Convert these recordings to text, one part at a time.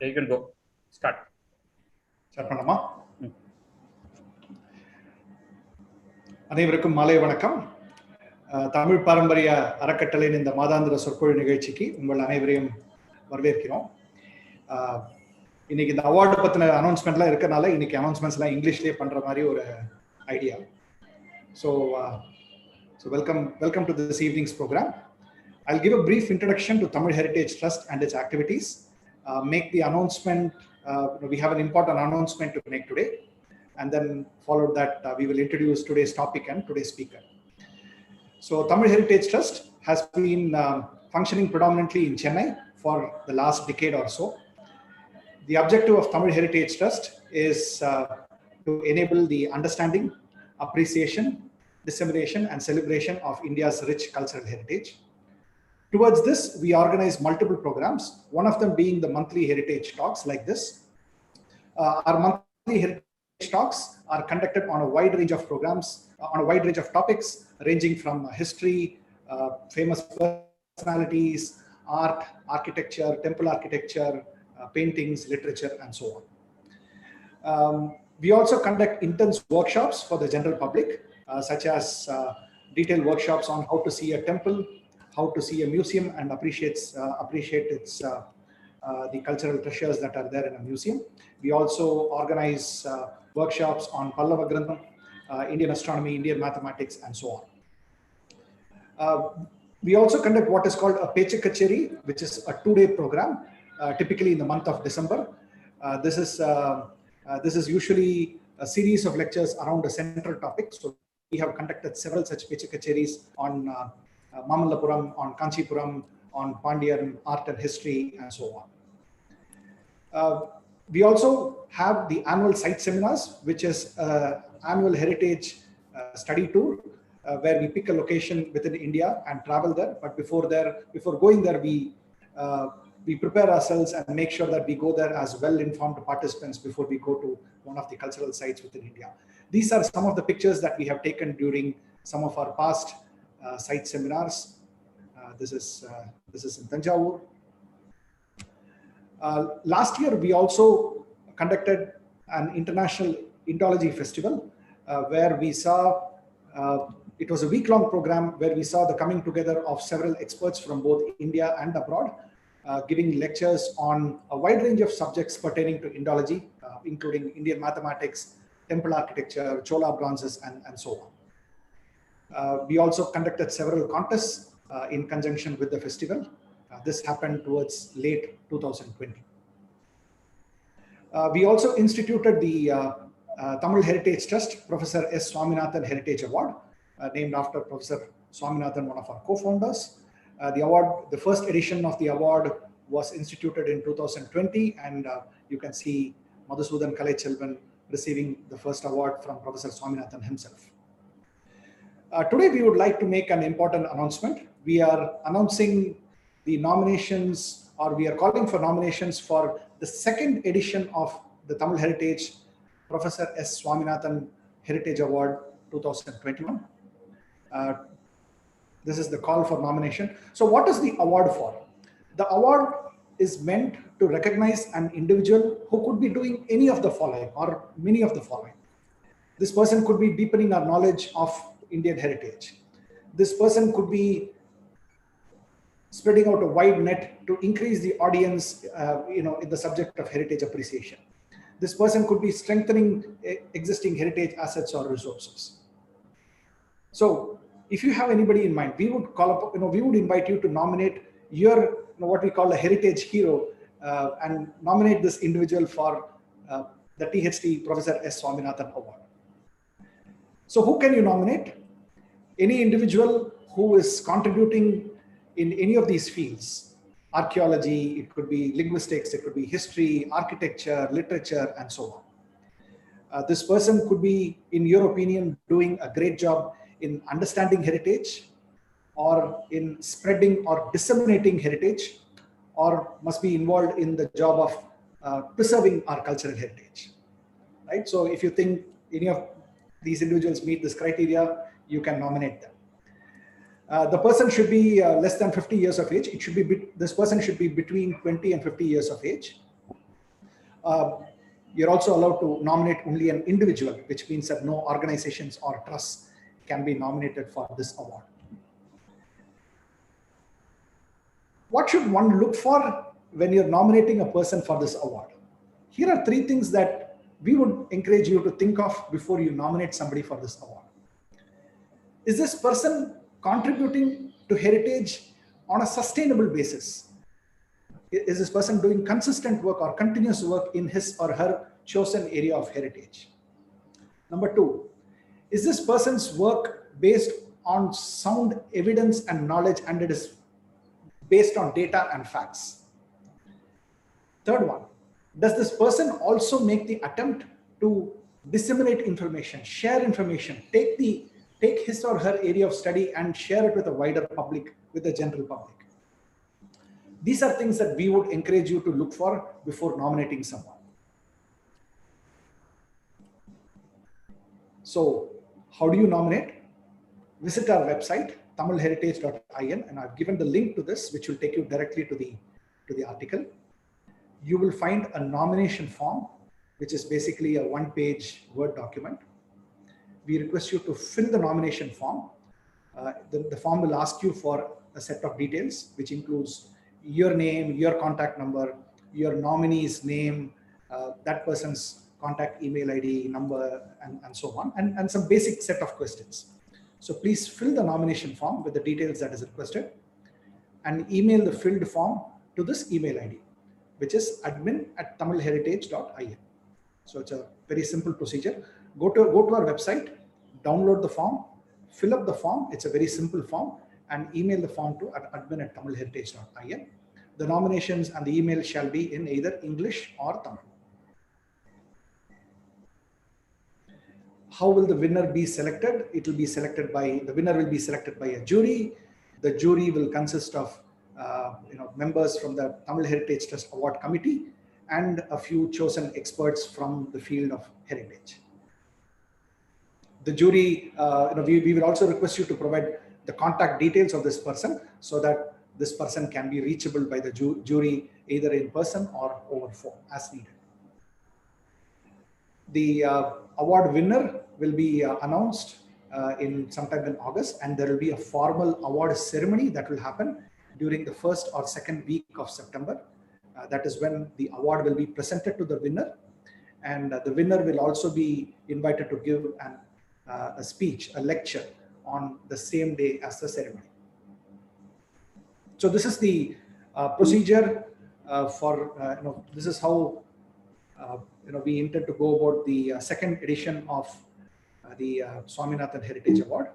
Okay, you can go. Start. Start பண்ணலாமா? அனைவருக்கும் மாலை வணக்கம். தமிழ் பாரம்பரிய அறக்கட்டளையின் இந்த மாதாந்திர சொற்பொழிவு நிகழ்ச்சிக்கு உங்கள் அனைவரையும் வரவேற்கிறோம். இன்னைக்கு இந்த அவார்டு பத்தின அனௌன்ஸ்மெண்ட்லாம் இருக்கனால இன்னைக்கு அனௌன்ஸ்மெண்ட்ஸ்லாம் இங்கிலீஷ்லேயே பண்ற மாதிரி ஒரு idea. So welcome to this evening's program. I'll give a brief introduction to Tamil Heritage Trust and its activities. Make the announcement. We have an important announcement to make today, and then followed that we will introduce today's topic and today's speaker. So Tamil Heritage Trust has been functioning predominantly in Chennai for the last decade or so. The objective of Tamil Heritage Trust is to enable the understanding, appreciation, dissemination and celebration of India's rich cultural heritage. Towards this, we organize multiple programs, one of them being the monthly heritage talks like this. Our monthly heritage talks are conducted on a wide range of programs, on a wide range of topics, ranging from history, famous personalities, art, architecture, temple architecture, paintings, literature, and so on. We also conduct intense workshops for the general public, such as detailed workshops on how to see a temple, how to see a museum and appreciate its the cultural treasures that are there in a museum. We also organize workshops on Pallava Grantham, Indian astronomy, Indian mathematics, and so on. We also conduct what is called a Pecha Kacheri, which is a 2-day program, typically in the month of December. This is usually a series of lectures around a central topic. So we have conducted several such Pecha Kacheris on Mamallapuram, on Kanchipuram, on Pandyan art and history, and so on. We also have the annual site seminars, which is annual heritage study tour, where we pick a location within India and travel there. But before going there, we prepare ourselves and make sure that we go there as well-informed participants before we go to one of the cultural sites within India. These are some of the pictures that we have taken during some of our past site seminars. This is in Thanjavur. Last year, we also conducted an international Indology festival where we saw, it was a week-long program where we saw the coming together of several experts from both India and abroad, giving lectures on a wide range of subjects pertaining to Indology, including Indian mathematics, temple architecture, Chola bronzes, and so on. We also conducted several contests in conjunction with the festival. This happened towards late 2020. We also instituted the Tamil Heritage Trust Professor S. Swaminathan Heritage Award, named after Professor Swaminathan, one of our co-founders. The first edition of the award was instituted in 2020, and you can see Madhusudan Kalaiselvan receiving the first award from Professor Swaminathan himself. Today, we would like to make an important announcement. We are announcing the nominations, or we are calling for nominations for the second edition of the Tamil Heritage Professor S. Swaminathan Heritage Award 2021. This is the call for nomination. So what is the award for? The award is meant to recognize an individual who could be doing any of the following or many of the following. This person could be deepening our knowledge of Indian heritage. This person could be spreading out a wide net to increase the audience, in the subject of heritage appreciation. This person could be strengthening existing heritage assets or resources. So, if you have anybody in mind, we would call up, we would invite you to nominate your, what we call a heritage hero, and nominate this individual for the THT Professor S. Swaminathan Award. So who can you nominate? Any individual who is contributing in any of these fields. Archaeology, it could be linguistics, it could be history, architecture, literature, and so on. This person could be, in your opinion, doing a great job in understanding heritage, or in spreading or disseminating heritage, or must be involved in the job of preserving our cultural heritage. Right? So if you think any of these individuals meet this criteria, you can nominate them. The person should be less than 50 years of age. This person should be between 20 and 50 years of age. you're also allowed to nominate only an individual, which means that no organizations or trusts can be nominated for this award. What should one look for when you're nominating a person for this award? Here are 3 things that we would encourage you to think of before you nominate somebody for this award. Is this person contributing to heritage on a sustainable basis? Is this person doing consistent work or continuous work in his or her chosen area of heritage? Number 2, is this person's work based on sound evidence and knowledge, and it is based on data and facts? Third one, does this person also make the attempt to disseminate information, share information, take his or her area of study and share it with a wider public, with the general public? These are things that we would encourage you to look for before nominating someone. So how do you nominate? Visit our website, tamilheritage.in, and I've given the link to this, which will take you directly to the article. You will find a nomination form, which is basically a 1-page Word document. We request you to fill the nomination form. The form will ask you for a set of details, which includes your name, your contact number, your nominee's name, that person's contact email ID, number, and so on, and some basic set of questions. So please fill the nomination form with the details that is requested and email the filled form to this email ID, which is admin@tamilheritage.in. So it's a very simple procedure. Go to our website, download the form, fill up the form. It's a very simple form, and email the form to admin@tamilheritage.in. The nominations and the email shall be in either English or Tamil. How will the winner be selected? The winner will be selected by a jury. The jury will consist of members from the Tamil Heritage Trust Award Committee and a few chosen experts from the field of heritage. The jury, we will also request you to provide the contact details of this person so that this person can be reachable by the jury either in person or over phone as needed. The award winner will be announced sometime in August, and there will be a formal award ceremony that will happen during the 1st or 2nd week of September. That is when the award will be presented to the winner, and the winner will also be invited to give a speech, a lecture on the same day as the ceremony. So this is the procedure this is how we intend to go about the 2nd edition of the Swaminathan Heritage Award.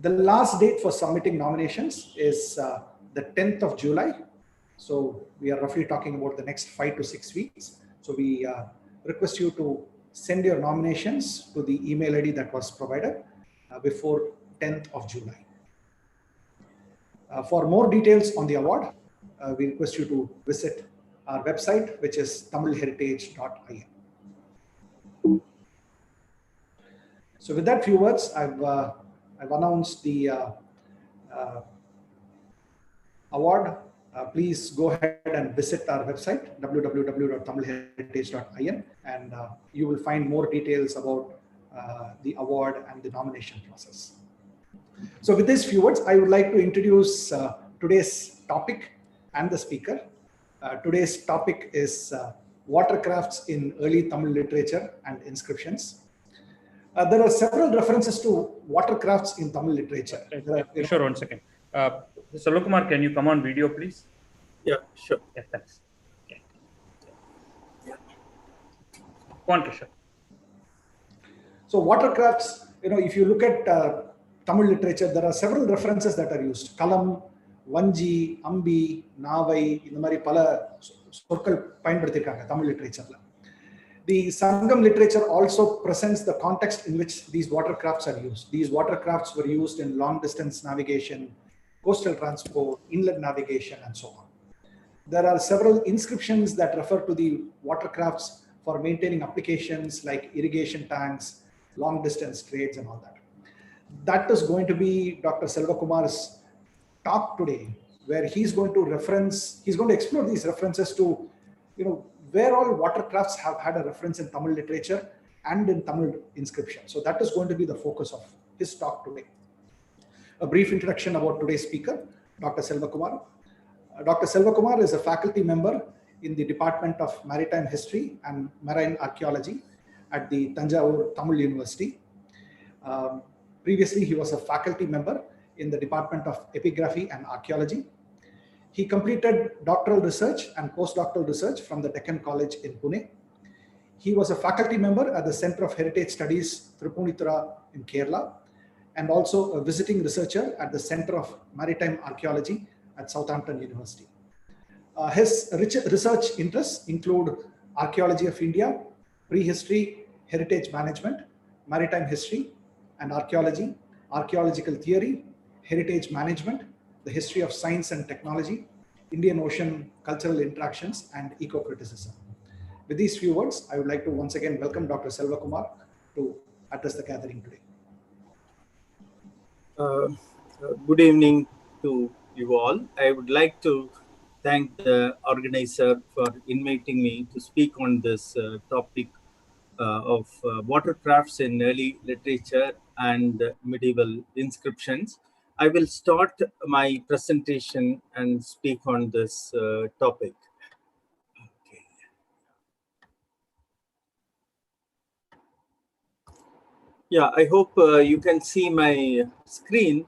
The last date for submitting nominations is the 10th of July. So we are roughly talking about the next 5 to 6 weeks. So we request you to send your nominations to the email ID that was provided before 10th of July. For more details on the award, we request you to visit our website, which is tamilheritage.in. So with that few words, I've announced the award. Please go ahead and visit our website, www.tamilheritage.in, and you will find more details about the award and the nomination process. So with these few words, I would like to introduce today's topic and the speaker. Today's topic is Watercrafts in Early Tamil Literature and Inscriptions. There are several references to watercrafts in Tamil literature. Sure, 1 second. Selvakumar, can you come on video, please? Yeah, sure. Yeah, thanks. Okay. Go on, Kishore. So watercrafts, if you look at Tamil literature, there are several references that are used. Kalam, vanji, ambi, navai, இந்த மாதிரி பல சொற்கள் பயன்படுத்திருக்காங்க Tamil literature. The Sangam literature also presents the context in which these watercrafts are used. These watercrafts were used in long distance navigation, coastal transport, inland navigation, and so on. There are several inscriptions that refer to the watercrafts for maintaining applications like irrigation tanks, long distance trades, and all that. That is going to be Dr. Selvakumar's talk today, where he's going to explore these references to where all watercrafts have had a reference in Tamil literature and in Tamil inscription. So that is going to be the focus of his talk today. A brief introduction about today's speaker, Dr. Selvakumar. Dr. Selvakumar is a faculty member in the Department of Maritime History and Marine Archaeology at the Thanjavur Tamil University. Previously, he was a faculty member in the Department of Epigraphy and Archaeology. He completed doctoral research and postdoctoral research from the Deccan College in Pune. He was a faculty member at the Center of Heritage Studies, Tripunithura in Kerala, and also a visiting researcher at the Center of Maritime Archaeology at Southampton University. His research interests include archaeology of India, prehistory, heritage management, maritime history and archaeology, archaeological theory, heritage management, the history of science and technology, Indian Ocean cultural interactions, and ecocriticism. With these few words, I would like to once again welcome Dr. Selvakumar to address the gathering today. Good evening to you all. I would like to thank the organizer for inviting me to speak on this topic of watercrafts in early literature and medieval inscriptions. I will start my presentation and speak on this topic. Okay. Yeah, I hope you can see my screen.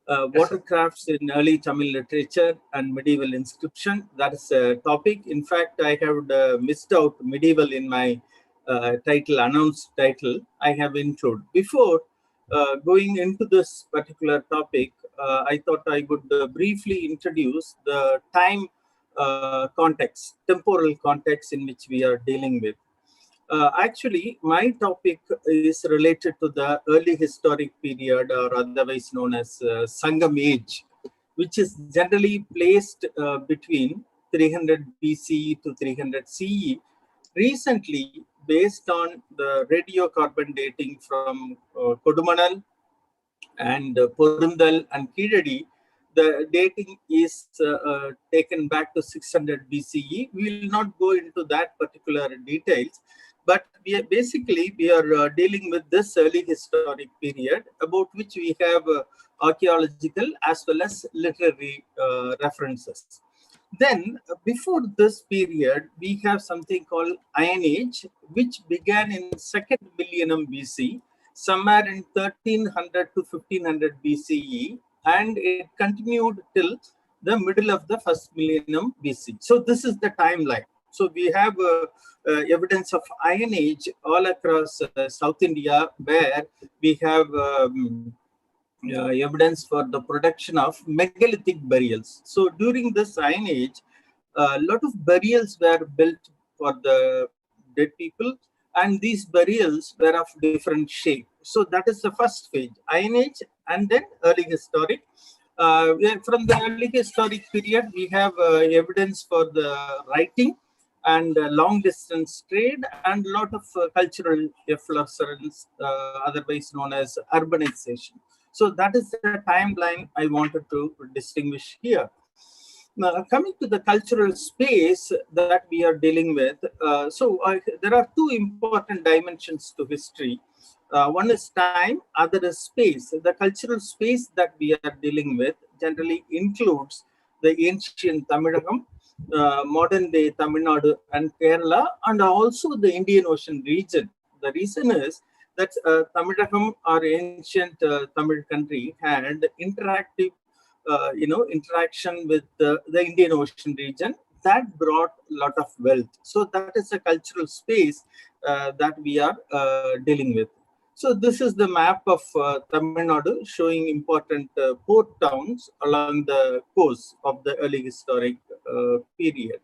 Watercrafts in early Tamil literature and medieval inscription. That is a topic. In fact, I have missed out medieval in my announced title. I have included. Before going into this particular topic, I thought I would briefly introduce the time context, temporal context in which we are dealing with. Actually, my topic is related to the early historic period, or otherwise known as Sangam age, which is generally placed between 300 BCE to 300 CE. Recently, based on the radiocarbon dating from Kodumanal and Porundal and Kidadi, the dating is taken back to 600 BCE. We will not go into that particular details, but we are dealing with this early historic period, about which we have archaeological as well as literary references. Then, before this period, we have something called Iron Age, which began in 2nd millennium BC, somewhere in 1300 to 1500 BCE, and it continued till the middle of the 1st millennium BC. So this is the timeline. So we have evidence of Iron Age all across South India, where we have evidence for the production of megalithic burials. So during this Iron Age, a lot of burials were built for the dead people, and these burials were of different shape. So that is the first phase, Iron Age, and then early historic. From the early historic period, we have evidence for the writing and long distance trade and a lot of cultural efflorescence, otherwise known as urbanization. So that is the timeline I wanted to distinguish here. Now, coming to the cultural space that we are dealing with, there are two important dimensions to history. One is time, other is space. The cultural space that we are dealing with generally includes the ancient Tamilagam, modern day Tamil Nadu and Kerala, and also the Indian Ocean region. The reason is that Tamilagam, or ancient Tamil country, had interactive interaction with the Indian Ocean region that brought a lot of wealth. So that is a cultural space that we are dealing with. So this is the map of Tamil Nadu, showing important port towns along the coast of the early historic period.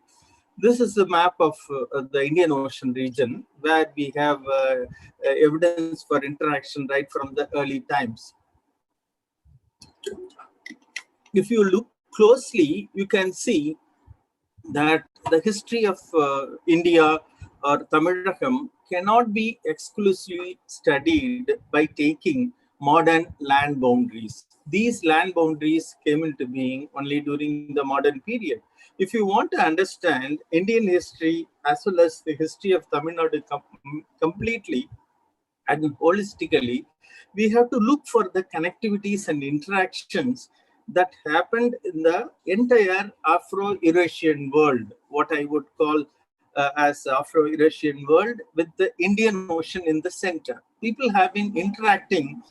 This is the map of the Indian Ocean region, where we have evidence for interaction right from the early times. If you look closely, you can see that the history of India or Tamilagam cannot be exclusively studied by taking modern land boundaries. These land boundaries came into being only during the modern period. If you want to understand Indian history as well as the history of Tamil Nadu completely and holistically, we have to look for the connectivities and interactions that happened in the entire Afro-Eurasian world, what I would call as Afro-Eurasian world, with the Indian Ocean in the center. People have been interacting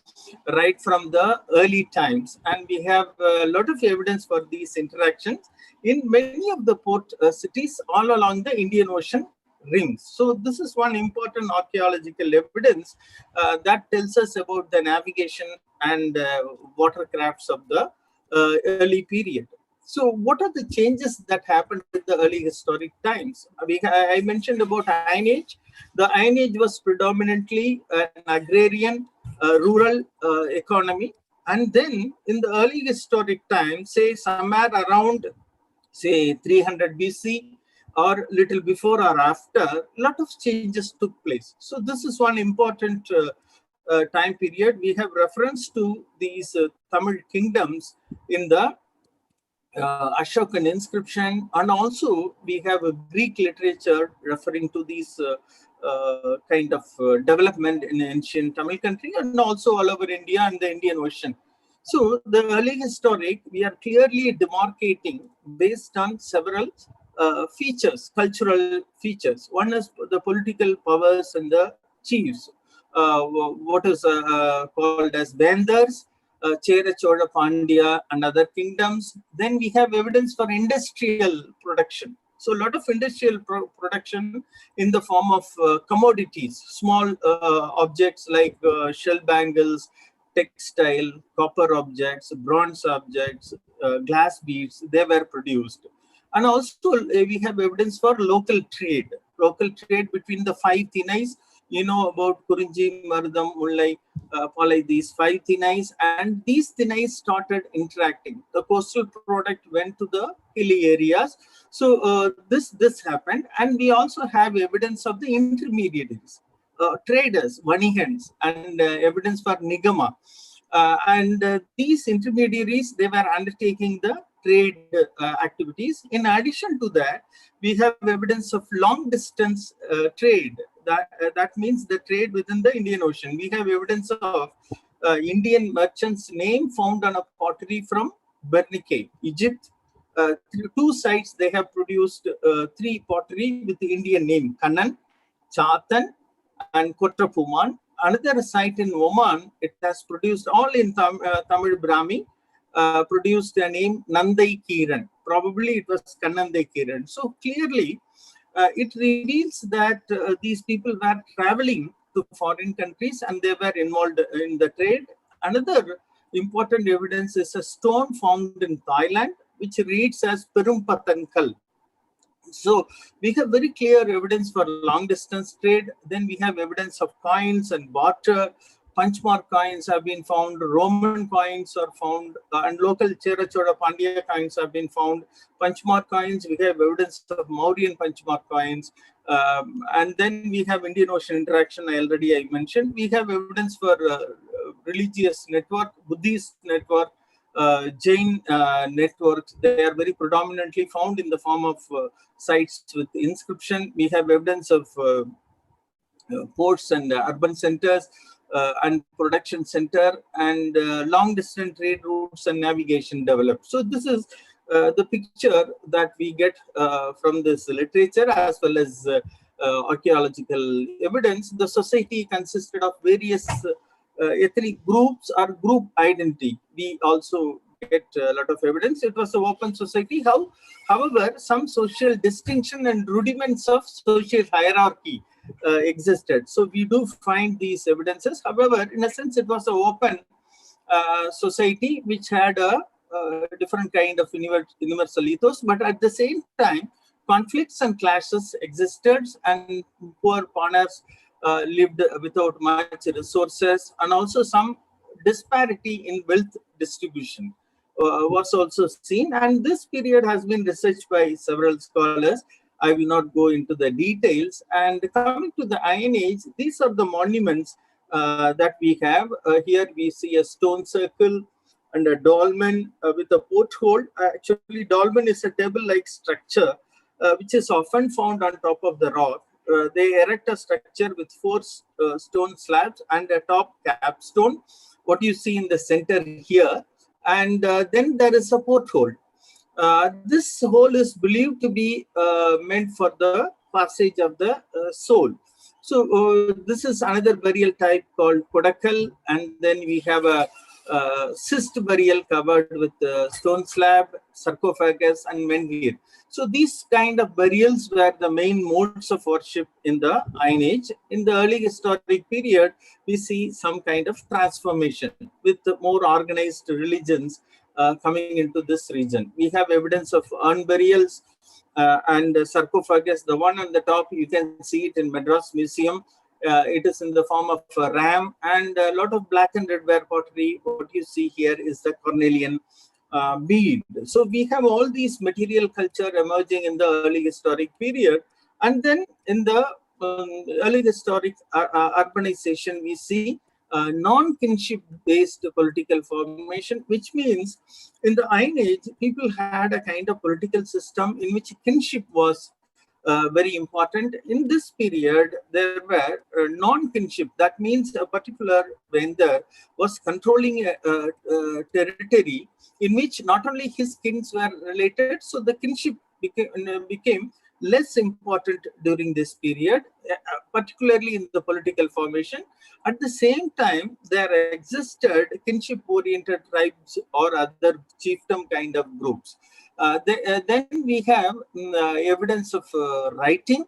right from the early times, and we have a lot of evidence for these interactions in many of the port cities all along the Indian Ocean rings. So this is one important archaeological evidence that tells us about the navigation and watercrafts of the early period. So what are the changes that happened in the early historic times? I mentioned about Iron Age. The Iron Age was predominantly an agrarian, rural economy. And then in the early historic times, say somewhere around, say 300 BC, or little before or after, a lot of changes took place. So this is one important time period. We have reference to these Tamil kingdoms in the Ashokan inscription, and also we have a Greek literature referring to these kind of development in ancient Tamil country and also all over India and the Indian Ocean. So the early historic, we are clearly demarcating based on several features, cultural features. One is the political powers and the chiefs, what is called as Vendors, Chera Chola Pandya and other kingdoms. Then we have evidence for industrial production. So a lot of industrial production in the form of commodities, small objects like shell bangles, textile, copper objects, bronze objects, glass beads, they were produced. And also we have evidence for local trade between the five thinais. You know about Kurinji, Mardam, Mullai, Palai, these five thinais, and these thinais started interacting. The coastal product went to the hilly areas. So this happened, and we also have evidence of the intermediaries, traders, vanihans, and evidence for nigama. These intermediaries, they were undertaking the trade activities. In addition to that, we have evidence of long distance trade. That means the trade within the Indian Ocean. We have evidence of Indian merchants' name found on a pottery from Bernike, Egypt. Two sites, they have produced three pottery with the Indian name, Kanan, Chatan, and Kotrapuman. Another site in Oman, it has produced all in Tamil Brahmi, produced a name Nandai Kiran. Probably it was Kannandai Kiran. So clearly, it reveals that these people were traveling to foreign countries and they were involved in the trade. Another important evidence is a stone found in Thailand, which reads as Perumpatankal. So we have very clear evidence for long distance trade. Then we have evidence of coins and barter. Punchmark coins have been found, Roman coins are found, and local Chera Chola Pandya coins have been found. Punchmark coins, we have evidence of Mauryan Punchmark coins. And then we have Indian Ocean interaction, I mentioned. We have evidence for religious network, Buddhist network, Jain networks. They are very predominantly found in the form of sites with inscription. We have evidence of ports and urban centers and production center, and long distance trade routes and navigation developed. So this is the picture that we get from this literature as well as archaeological evidence. The society consisted of various ethnic groups or group identity. We also get a lot of evidence. It was an open society. However, some social distinction and rudiments of social hierarchy existed. So we do find these evidences. However, in a sense, it was an open society which had a different kind of universal ethos, but at the same time, conflicts and clashes existed, and poor pawners lived without much resources, and also some disparity in wealth distribution was also seen. And this period has been researched by several scholars. I will not go into the details. And coming to the Iron Age, these are the monuments that we have. Here we see a stone circle and a dolmen with a porthole. Actually, dolmen is a table-like structure which is often found on top of the rock. They erect a structure with four stone slabs and a top capstone, what you see in the center here. And then there is a porthole. This hole is believed to be meant for the passage of the soul. So this is another burial type called Kodakal, and then we have a cyst burial covered with stone slab, sarcophagus, and menhir. So these kind of burials were the main modes of worship in the Iron Age. In the early historic period, we see some kind of transformation with more organized religions coming into this region. We have evidence of urn burials and sarcophagus. The one on the top, you can see it in Madras Museum. It is in the form of a ram and a lot of black and red ware pottery. What you see here is the cornelian bead. So we have all these material culture emerging in the early historic period. And then in the early historic urbanization, we see non-kinship based political formation, which means in the Iron Age, people had a kind of political system in which kinship was very important. In this period, there were non-kinship. That means a particular vendor was controlling a territory in which not only his kins were related, so the kinship became less important during this period, particularly in the political formation. At the same time, there existed kinship-oriented tribes or other chiefdom kind of groups. Then we have evidence of writing.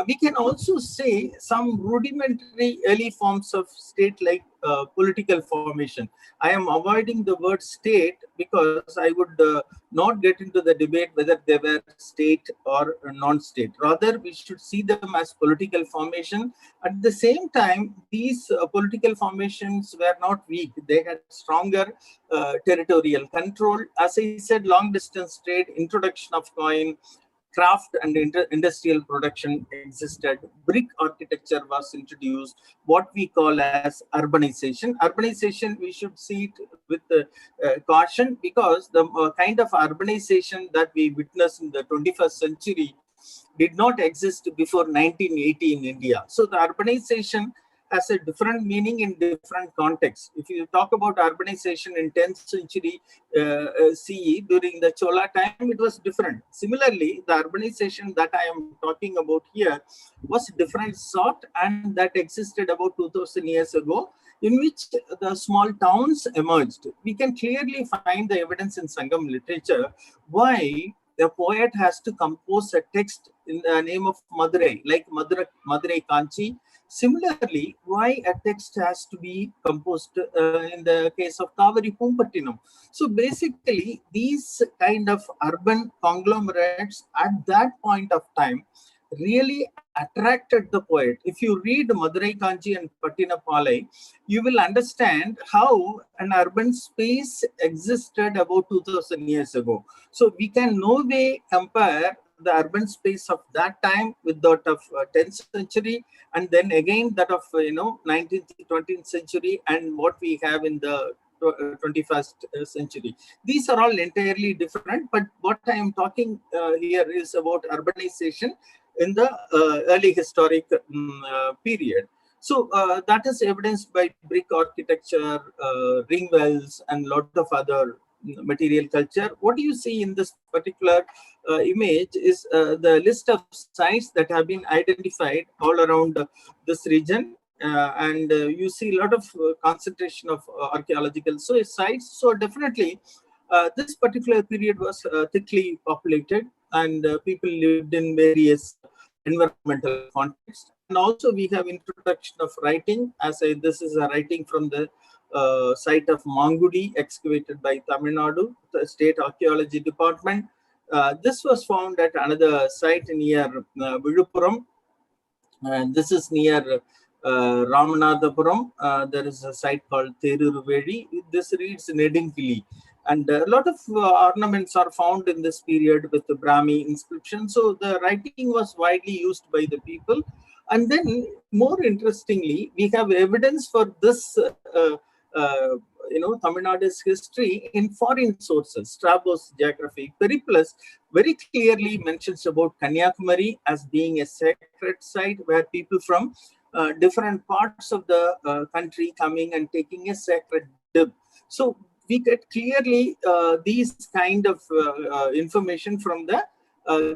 We can also say some rudimentary early forms of state-like political formation. I am avoiding the word state because I would not get into the debate whether they were state or non-state. Rather, we should see them as political formation. At the same time, these political formations were not weak. They had stronger territorial control. As I said, long-distance trade, introduction of coin, craft and industrial production existed. Brick architecture was introduced, what we call as urbanization. Urbanization, we should see it with caution, because the kind of urbanization that we witness in the 21st century did not exist before 1980 in India. So the urbanization has a different meaning in different contexts. If you talk about urbanization in 10th century CE, during the Chola time, it was different. Similarly, the urbanization that I am talking about here was different sort, and that existed about 2000 years ago, in which the small towns emerged. We can clearly find the evidence in Sangam literature why the poet has to compose a text in the name of Madurai, like Madurai Kanchi. Similarly, why a text has to be composed in the case of Kaveri Pumpattinam. So basically, these kind of urban conglomerates at that point of time really attracted the poet. If you read Madurai Kanchi and Pattinapalai, you will understand how an urban space existed about 2000 years ago. So we can no way compare the urban space of that time with that of 10th century, and then again that of 19th, 20th century, and what we have in the 21st century. These are all entirely different, but what I am talking here is about urbanization in the early historic period. So that is evidenced by brick architecture, ring wells, and a lot of other material culture. What you see in this particular image is the list of sites that have been identified all around this region. And you see a lot of concentration of archaeological sites. So definitely this particular period was thickly populated, and people lived in various environmental contexts. And also we have introduction of writing. This is a writing from the site of Mangudi, excavated by Tamil Nadu, the State Archaeology Department. This was found at another site near Viluppuram. This is near Ramanathapuram. There is a site called Theruruveli. This reads Nedinkili. And a lot of ornaments are found in this period with the Brahmi inscription. So the writing was widely used by the people. And then, more interestingly, we have evidence for this, Tamil Nadu's history in foreign sources. Strabo's geography, Periplus very clearly mentions about Kanyakumari as being a sacred site where people from different parts of the country coming and taking a sacred dip. So we get clearly these kind of information from the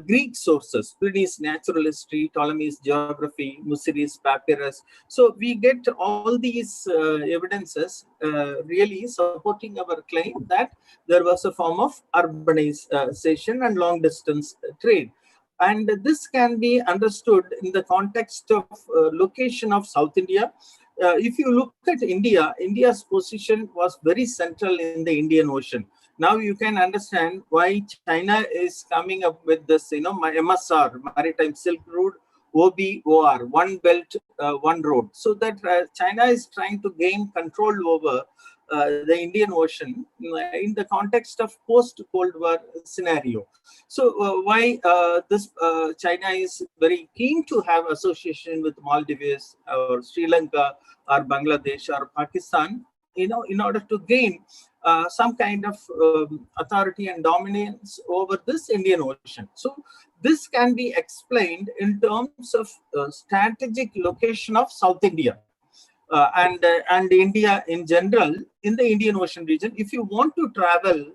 Greek sources, Pliny's natural history, Ptolemy's geography, Musseri's papyrus. So we get all these evidences really supporting our claim that there was a form of urbanization and long distance trade. And this can be understood in the context of location of South India. If you look at India, India's position was very central in the Indian Ocean. Now you can understand why China is coming up with this, MSR, Maritime Silk Route, OBOR, one belt, one road. So that China is trying to gain control over the Indian Ocean in the context of post-Cold War scenario. So why this China is very keen to have association with Maldives or Sri Lanka or Bangladesh or Pakistan, in order to gain some kind of authority and dominance over this Indian Ocean. So this can be explained in terms of strategic location of South India and India in general in the Indian Ocean region. If you want to travel,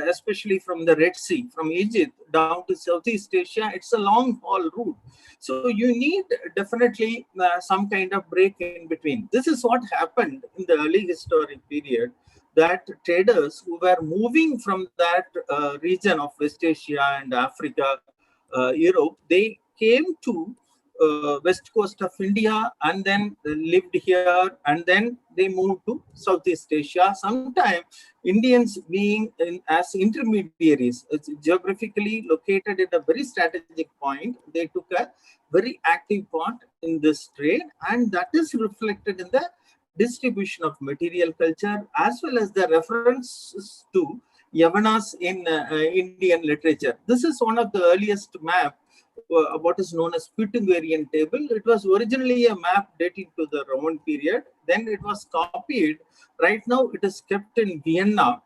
especially from the Red Sea, from Egypt down to Southeast Asia, it's a long haul route. So you need definitely some kind of break in between. This is what happened in the early historic period, that traders who were moving from that region of West Asia and Africa, Europe, they came to west coast of India and then lived here, and then they moved to Southeast Asia. Sometimes Indians being as intermediaries, it's geographically located at a very strategic point, they took a very active part in this trade, and that is reflected in the distribution of material culture as well as the references to Yavanas in Indian literature. This is one of the earliest map, what is known as Pythagorean table. It was originally a map dating to the Roman period. Then it was copied. Right now it is kept in Vienna,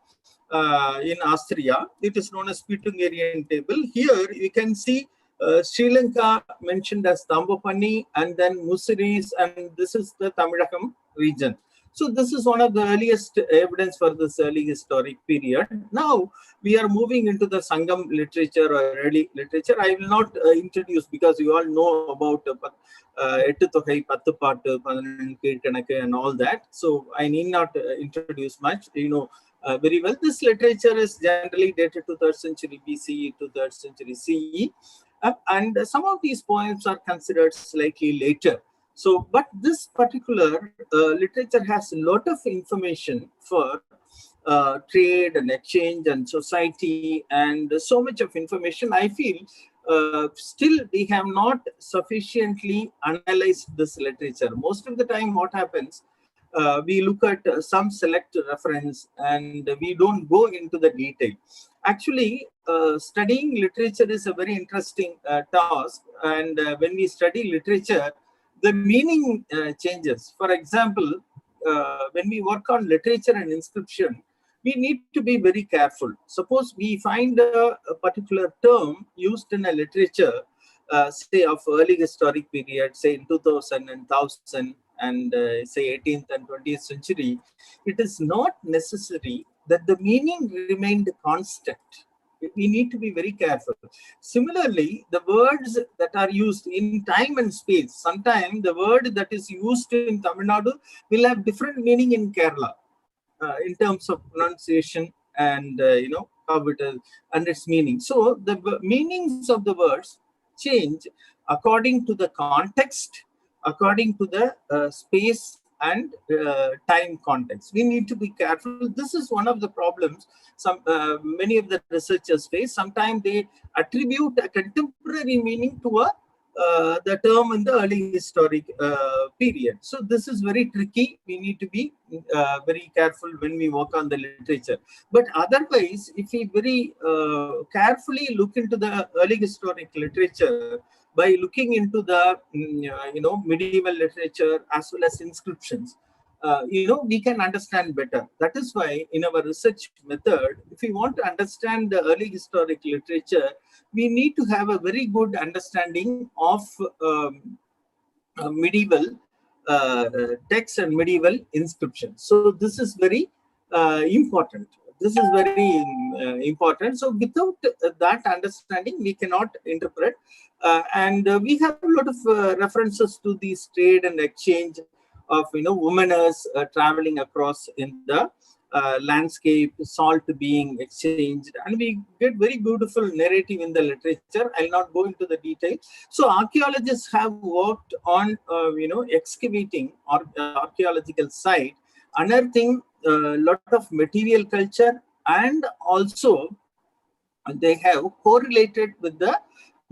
in Austria. It is known as Pythagorean table. Here you can see Sri Lanka mentioned as Tambopani, and then Mussiris, and this is the Tamilakam region. So this is one of the earliest evidence for this early historic period. Now we are moving into the Sangam literature or early literature. I will not introduce, because you all know about Ettu Togai, Pattu Pattu, Padannan Keerkanakku and all that. So I need not introduce much. Very well. This literature is generally dated to 3rd century BCE to 3rd century CE. And some of these poems are considered slightly later. So, but this particular literature has a lot of information for trade and exchange and society, and so much of information. I feel still we have not sufficiently analyzed this literature. Most of the time what happens, we look at some select reference and we don't go into the detail. Actually, studying literature is a very interesting task, and when we study literature, the meaning changes. For example, when we work on literature and inscription, we need to be very careful. Suppose we find a particular term used in a literature, say of early historic period, say in 2000 and 1000 and say 18th and 20th century, it is not necessary that the meaning remained constant. We need to be very careful. Similarly, the words that are used in time and space, sometimes the word that is used in Tamil Nadu will have different meaning in Kerala in terms of pronunciation and how it is and its meaning. So the meanings of the words change according to the context, according to the space and time context. We need to be careful. This is one of the problems many of the researchers face. Sometimes they attribute a contemporary meaning to a the term in the early historic period. So this is very tricky. We need to be very careful when we work on the literature. But otherwise, if we very carefully look into the early historic literature by looking into the medieval literature as well as inscriptions, we can understand better. That is why in our research method, if we want to understand the early historic literature, we need to have a very good understanding of medieval texts and medieval inscriptions. So this is very important. This is very important. So without that understanding, we cannot interpret. And we have a lot of references to this trade and exchange of womeners traveling across in the landscape, salt being exchanged, and we get very beautiful narrative in the literature. I'll not go into the detail. So archaeologists have worked on excavating or archaeological site, unearthing a lot of material culture, and also they have correlated with the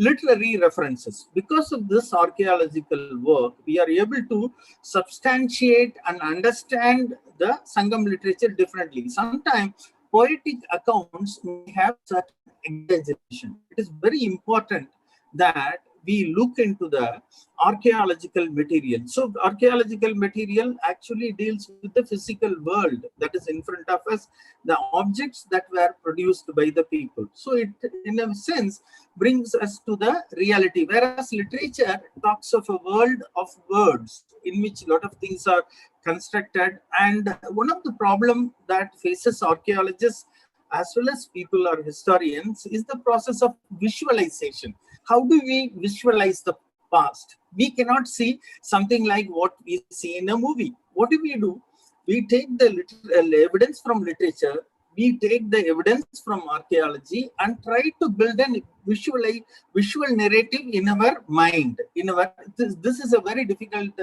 literary references. Because of this archaeological work, we are able to substantiate and understand the Sangam literature differently. Sometimes poetic accounts may have certain exaggeration. It is very important that we look into the archaeological material. So archaeological material actually deals with the physical world that is in front of us, the objects that were produced by the people. So it, in a sense, brings us to the reality, whereas literature talks of a world of words in which a lot of things are constructed. And one of the problems that faces archaeologists as well as people or historians is the process of visualization. How do we visualize the past? We cannot see something like what we see in a movie. What do? We take the evidence from literature, we take the evidence from archaeology and try to build a visual narrative in our mind. This is a very difficult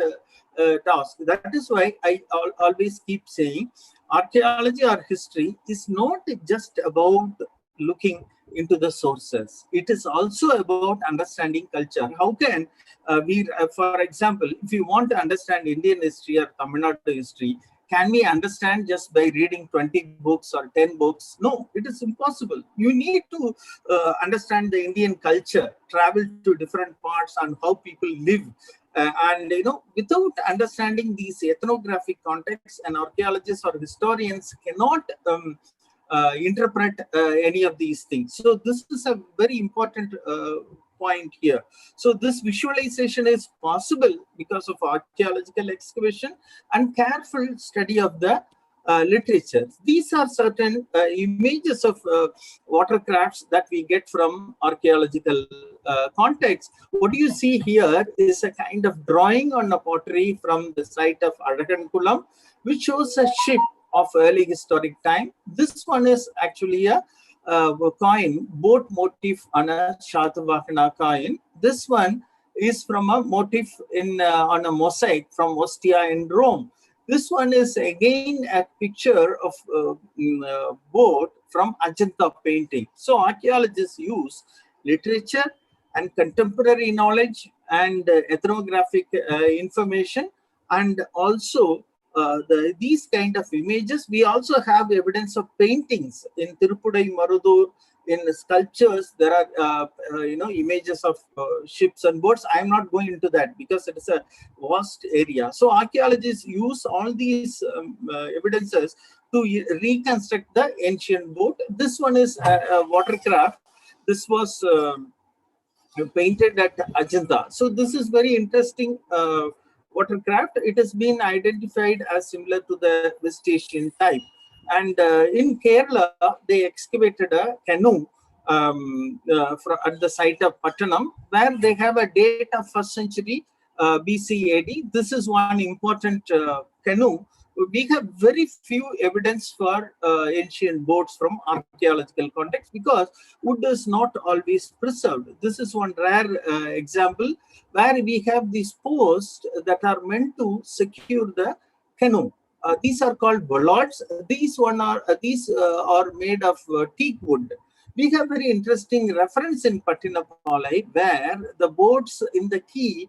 task. That is why I always keep saying archaeology or history is not just about looking into the sources. It is also about understanding culture. How can for example, if you want to understand Indian history or Tamil Nadu history, can we understand just by reading 20 books or 10 books? No, it is impossible. You need to understand the Indian culture, travel to different parts and how people live. And without understanding these ethnographic contexts, and archaeologists or historians cannot interpret any of these things. So this is a very important point here. So this visualization is possible because of archaeological excavation and careful study of the literature. These are certain images of watercrafts that we get from archaeological context. What you see here is a kind of drawing on a pottery from the site of Kalam, which shows a ship of early historic time. This one is actually a coin, boat motif on a Shatavahana coin. This one is from a motif on a mosaic from Ostia in Rome. This one is again a picture of boat from Ajanta painting. So archaeologists use literature and contemporary knowledge and ethnographic information, and also these kind of images. We also have evidence of paintings in Tirupudai Marudur. In sculptures, there are images of ships and boats. I am not going into that because it is a vast area. So archaeologists use all these evidences to reconstruct the ancient boat. This one is a watercraft. This was painted at Ajanta. So this is very interesting watercraft. It has been identified as similar to the West Asian type. And in Kerala, they excavated a canoe at the site of Pattanam, where they have a date of 1st century BC AD. This is one important canoe. We have very few evidence for ancient boats from archaeological context because wood is not always preserved. This is one rare example where we have these posts that are meant to secure the canoe. These are called bollards. These are made of teak wood. We have very interesting reference in Pattinapalai where the boats in the quay,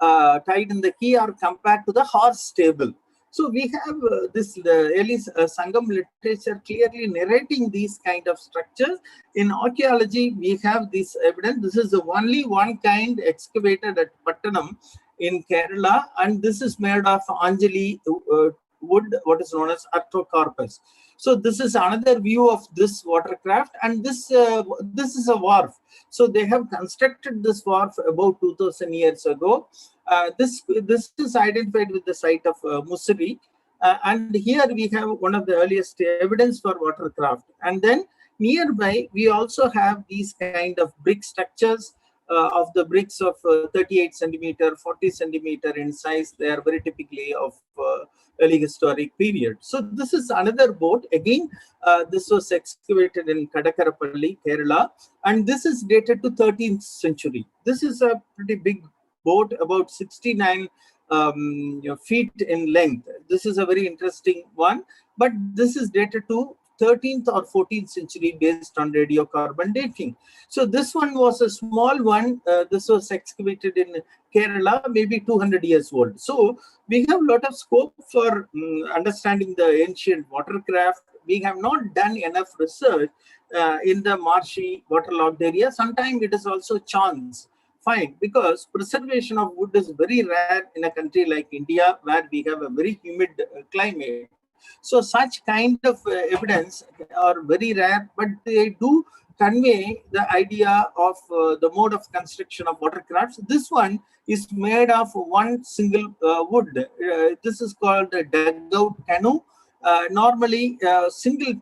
tied in the quay, are compared to the horse stable. So we have the early Sangam literature clearly narrating these kind of structures. In archaeology, we have this evidence. This is the only one kind excavated at Pattanam in Kerala, and this is made of Anjali wood, what is known as Artocarpus. So this is another view of this watercraft, and this is a wharf. So they have constructed this wharf about 2000 years ago. This is identified with the site of Mussoorie, and here we have one of the earliest evidence for watercraft. And then nearby we also have these kind of brick structures of the bricks of 38 centimeter, 40 centimeter in size. They are very typically of early historic period. So this is another boat. Again, this was excavated in Kadakarapalli, Kerala, and this is dated to 13th century. This is a pretty big boat, about 69 feet in length. This is a very interesting one, but this is dated to 13th or 14th century based on radiocarbon dating. So this one was a small one. This was excavated in Kerala, maybe 200 years old. So we have a lot of scope for understanding the ancient watercraft. We have not done enough research in the marshy, waterlogged area. Sometimes it is also chance. Fine, because preservation of wood is very rare in a country like India, where we have a very humid climate. So such kind of evidence are very rare, but they do convey the idea of the mode of construction of watercrafts. This one is made of one single wood. This is called a dugout canoe. Normally, single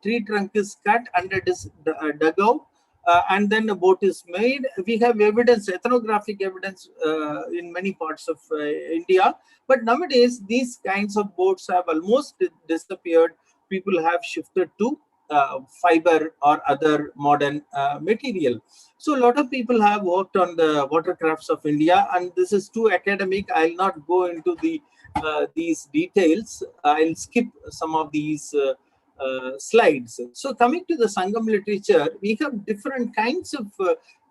tree trunk is cut and it is dug out. And then a boat is made. We have evidence, ethnographic evidence in many parts of India. But nowadays, these kinds of boats have almost disappeared. People have shifted to fiber or other modern material. So a lot of people have worked on the watercrafts of India, and this is too academic. I'll not go into these details. I'll skip some of these slides. So coming to the Sangam literature, we have different kinds of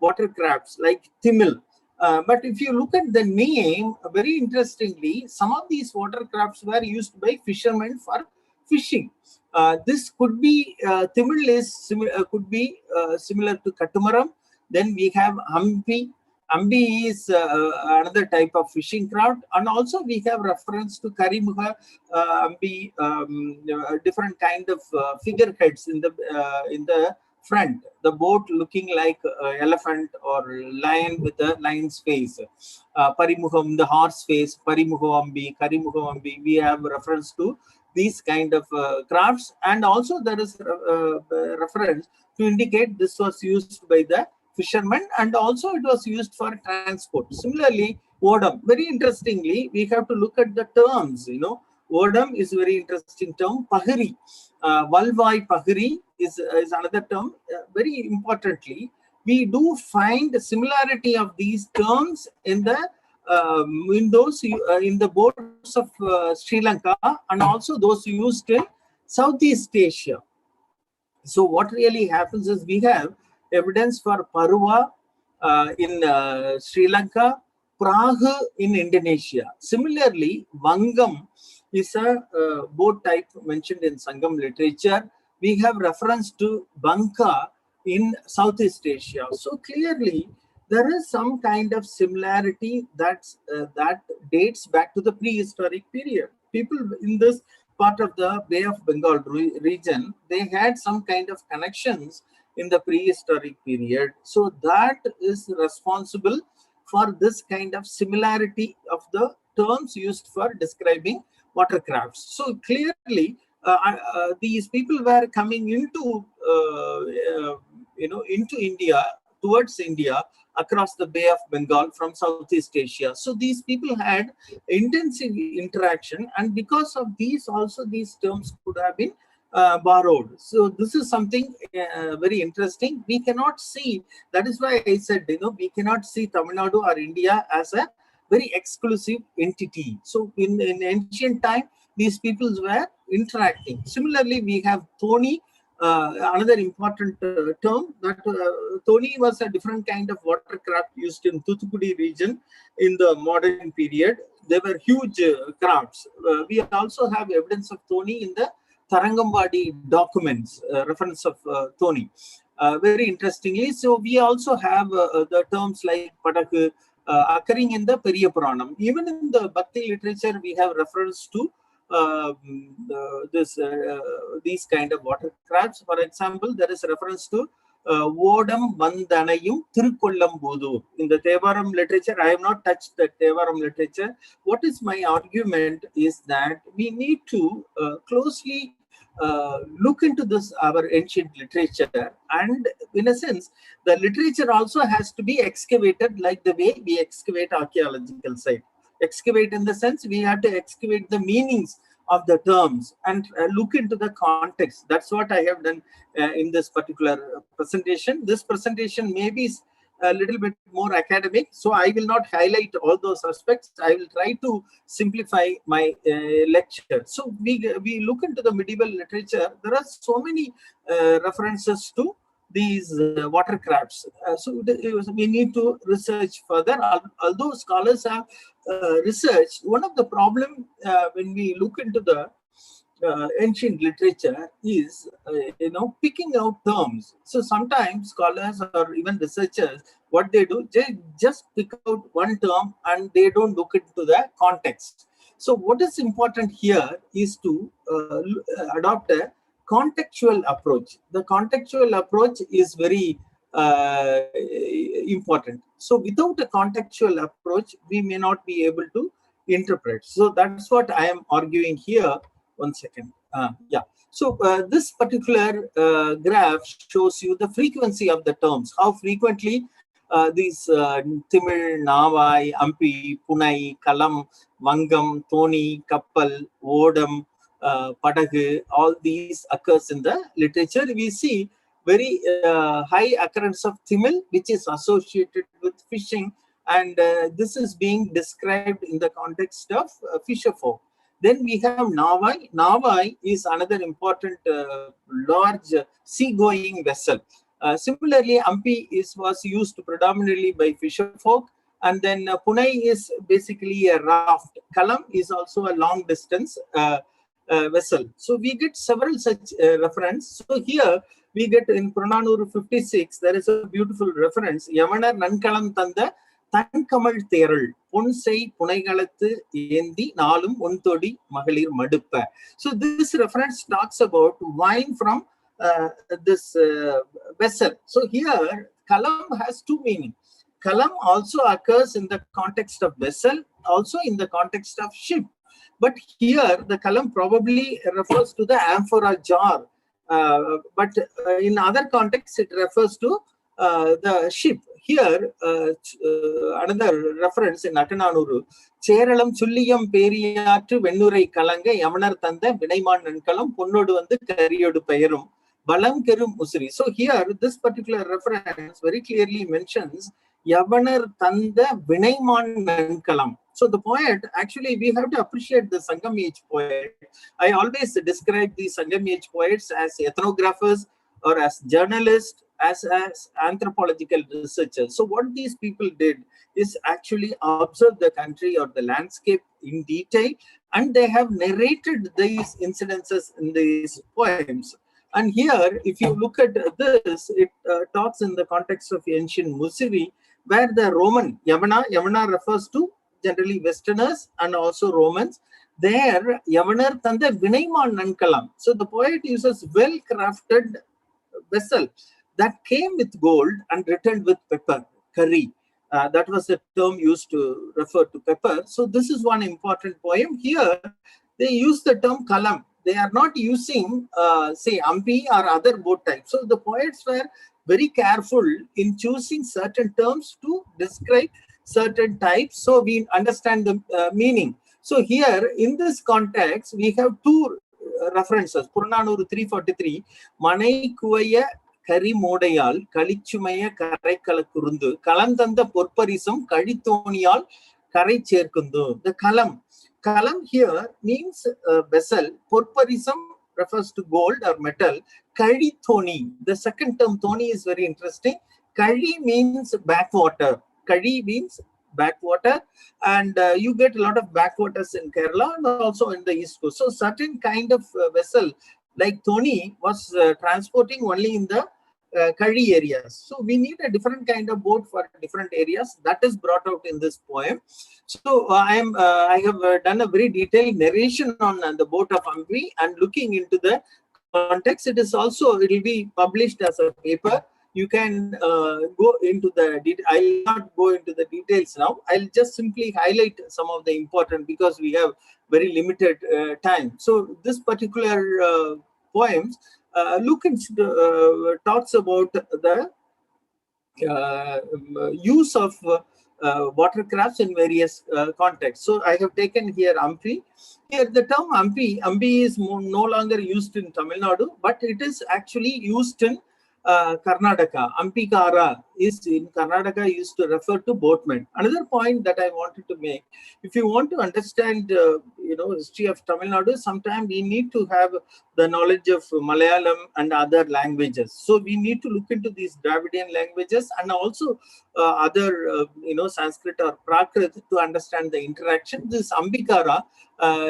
watercrafts like Timil. But if you look at the name, very interestingly, some of these watercrafts were used by fishermen for fishing. This could be Timil is could be similar to Katamaram. Then we have ambi. Ambi is another type of fishing craft, and also we have reference to Karimuha, ambi, different kind of figureheads in the front. The boat looking like elephant or lion with a lion's face. Parimuham, the horse face. Parimuhambi, Karimuhambi. We have reference to these kind of crafts, and also there is reference to indicate this was used by the fishermen, and also it was used for transport. Similarly, Odam, very interestingly, we have to look at the terms. Odam is a very interesting term. Pahari, Valvai Pahari is another term. Very importantly, we do find the similarity of these terms in the boats of Sri Lanka, and also those used in Southeast Asia. So what really happens is we have evidence for Paruva in Sri Lanka, Prague in Indonesia. Similarly, Vangam is a boat type mentioned in Sangam literature. We have reference to Banka in Southeast Asia. So clearly, there is some kind of similarity that dates back to the prehistoric period. People in this part of the Bay of Bengal region, they had some kind of connections in the prehistoric period. So that is responsible for this kind of similarity of the terms used for describing watercrafts. So clearly, these people were coming into into India, towards India, across the Bay of Bengal from Southeast Asia. So these people had intensive interaction, and because of these, also these terms could have been borrowed. So this is something very interesting. We cannot see, that is why I said, we cannot see Tamil Nadu or India as a very exclusive entity. So in ancient time, these peoples were interacting. Similarly, we have Thoni. another important term, that Thoni was a different kind of watercraft used in Thoothukudi region in the modern period. They were huge crafts. We also have evidence of Thoni in the Tharangambadi documents, reference of Thoni. Very interestingly, so we also have the terms like Padaku occurring in the Periya Puranam. Even in the Bhakti literature, we have reference to these kind of watercrafts. For example, there is reference to Vodam Vandanayum Thirukollambodu. In the Thevaram literature, I have not touched the Thevaram literature. What is my argument is that we need to closely look into this, our ancient literature, and in a sense, the literature also has to be excavated like the way we excavate archaeological site. Excavate in the sense we have to excavate the meanings of the terms and look into the context. That's what I have done in this particular presentation. This presentation may be a little bit more academic, so I will not highlight all those aspects. I will try to simplify my lecture. So we look into the medieval literature. There are so many references to these watercrafts. So we need to research further. Although scholars have researched, one of the problem when we look into the ancient literature is, picking out terms. So sometimes scholars or even researchers, what they do, they just pick out one term and they don't look into the context. So what is important here is to adopt a contextual approach. The contextual approach is very important. So without a contextual approach, we may not be able to interpret. So that's what I am arguing here. One second. Yeah. So this particular graph shows you the frequency of the terms, how frequently these Tamil, Navai, Ambi, Pune, Kalam, Vangam, Thoni, Kappal, Vodam, Padagu, all these occurs in the literature. We see very high occurrence of Tamil, which is associated with fishing, and this is being described in the context of fisher folk. Then we have navai. Navai is another important large seagoing vessel. Similarly, ampi was used predominantly by fisher folk, and then Pune is basically a raft. Kalam is also a long distance vessel. So we get several such reference. So here we get in Purananuru 56, there is a beautiful reference. Yavanar Nankalam Tanda Tankamal Theral, Punsei Punaigalatu Yendi Nalum Untodi Magalir Maduppa. So this reference talks about wine from this vessel. So here Kalam has two meanings. Kalam also occurs in the context of vessel, also in the context of ship. But here the Kalam probably refers to the amphora jar. But in other contexts, it refers to the ship. Here, another reference in Atananuru, Cheralam Chulliyam Periyattu Vennurai Kalanga, Yamanar Tanda, Vinaiman Nankalam, Punnodu and the Kariodu Pairum, Balam Kerum Usri. So here, this particular reference very clearly mentions Yavanar Tanda Vinaiman Nankalam. So the poet, actually, we have to appreciate the Sangam age poet. I always describe these Sangam age poets as ethnographers or as journalists, as anthropological researchers. So what these people did is actually observe the country or the landscape in detail, and they have narrated these incidences in these poems. And here, if you look at this, it talks in the context of ancient Musiri, where the Roman, Yamana refers to generally Westerners and also Romans. There, Yavanar Tanda Vinaiman Nankalam. So the poet uses well-crafted vessel that came with gold and returned with pepper, curry. That was the term used to refer to pepper. So this is one important poem. Here, they use the term Kalam. They are not using, say, ambi or other boat types. So the poets were very careful in choosing certain terms to describe certain types, so we understand the meaning. So here, in this context, we have two references. Purananuru 343, Manai Kuvaya Kari Modayal, Kalichumaya Karaikala Kurundu, Kalandanda Purparism, Kadithonial, Karai Cherkundu. The Kalam. Kalam here means vessel. Purparism refers to gold or metal. Kari thoni, the second term thoni is very interesting. Kari means backwater. Kari means backwater, and you get a lot of backwaters in Kerala and also in the East Coast. So certain kind of vessel like thoni was transporting only in the Kari areas. So we need a different kind of boat for different areas. That is brought out in this poem. So I have done a very detailed narration on the boat of Ambi and looking into the context. It will be published as a paper. You can go into the detail. I'll not go into the details now. I'll just simply highlight some of the important, because we have very limited time. So this particular poems talks about the use of watercrafts in various contexts. So I have taken here ampi. Here the term ambi is no longer used in Tamil Nadu, but it is actually used in Karnataka. Ampikara is in Karnataka used to refer to boatmen. Another point that I wanted to make: if you want to understand, history of Tamil Nadu, sometimes we need to have the knowledge of Malayalam and other languages. So we need to look into these Dravidian languages and also other, Sanskrit or Prakrit to understand the interaction. This Ambikara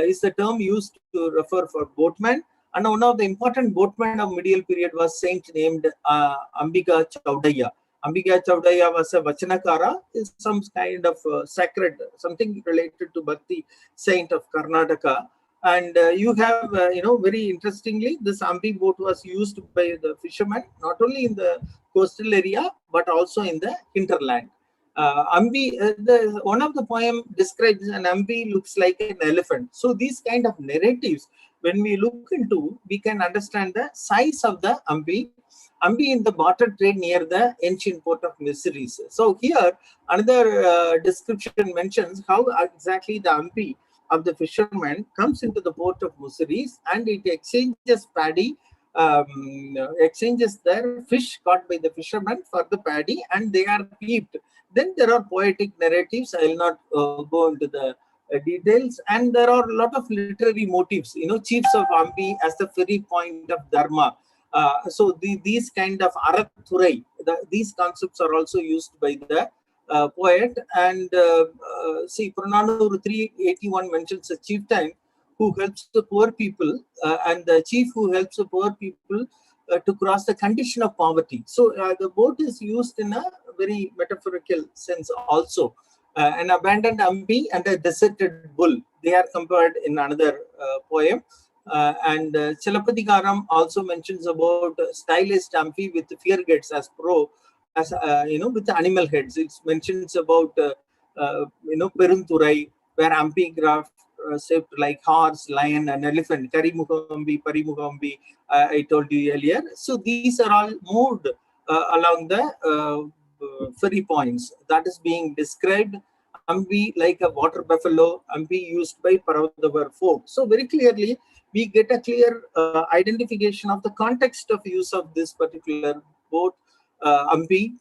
is the term used to refer for boatmen. And one of the important boatmen of medieval period was saint named Ambika Chaudaya. Ambika Chaudaya was a Vachanakara, is some kind of sacred, something related to Bhakti saint of Karnataka. And you have, very interestingly, this Ambi boat was used by the fishermen, not only in the coastal area, but also in the hinterland. One of the poem describes an Ambi looks like an elephant. So these kind of narratives, when we look into, we can understand the size of the Ambi in the barter trade near the ancient port of Mysiris. So here, another description mentions how exactly the Ambi of the fisherman comes into the port of Mysiris and it exchanges paddy, exchanges their fish caught by the fishermen for the paddy, and they are heaped. Then there are poetic narratives. I will not go into the details, and there are a lot of literary motifs, chiefs of Ambi as the ferry point of Dharma. So these kind of Arathurai, these concepts are also used by the poet. And see, Prananur 381 mentions a chieftain who helps the poor people, and the chief who helps the poor people to cross the condition of poverty. So the boat is used in a very metaphorical sense also. An abandoned Ambi and a deserted bull, they are compared in another poem. And Chalapadikaram also mentions about stylized Ambi with fear gates as with animal heads. It mentions about Perunturai, where Epigraphy shaped like horse, lion, and elephant. Karimuhambi, Parimuhambi, I told you earlier. So these are all moved along the ferry points that is being described. Ambi like a water buffalo, Ambi used by Parvadavar folk. So very clearly, we get a clear identification of the context of use of this particular boat, Ambi.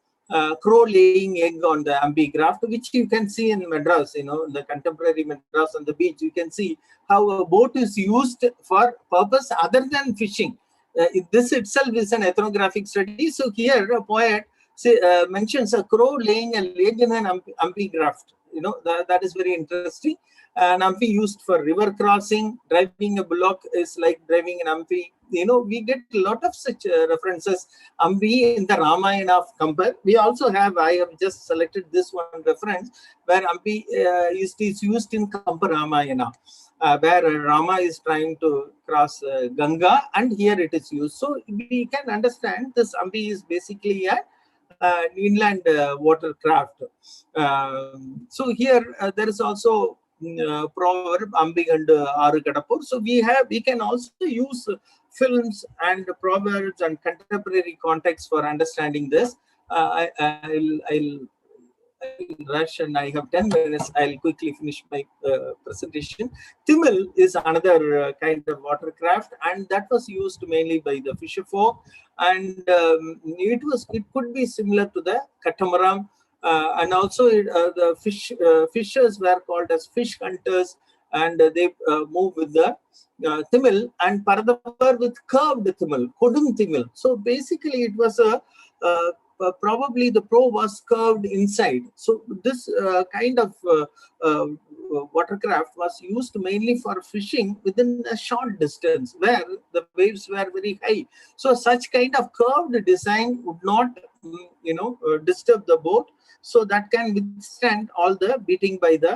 Crow laying egg on the Epigraphy, which you can see in Madras, the contemporary Madras on the beach. You can see how a boat is used for purpose other than fishing. This itself is an ethnographic study. So here a poet mentions a crow laying an egg in an Epigraphy. That is very interesting. An Ambi used for river crossing, driving a bullock is like driving an Ambi. We get a lot of such references. Ambi in the Ramayana of Kambar. We also have, I have just selected this one reference, where Ambi is used in Kambar Ramayana, where Rama is trying to cross Ganga, and here it is used. So we can understand this Ambi is basically a inland watercraft. So here there is also proverb Ambi and Aru Kadapur. So we can also use films and proverbs and contemporary context for understanding this. I'll rush, and I have 10 minutes. I'll quickly finish my presentation. Timil is another kind of watercraft, and that was used mainly by the fisher folk. And it could be similar to the catamaran. And also the fishers were called as fish hunters, and they move with the Timil, and Paradavar with curved Timil, Kodum Timil. So basically it was probably the pro was curved inside. So this kind of watercraft was used mainly for fishing within a short distance where the waves were very high. So such kind of curved design would not, disturb the boat, so that can withstand all the beating by the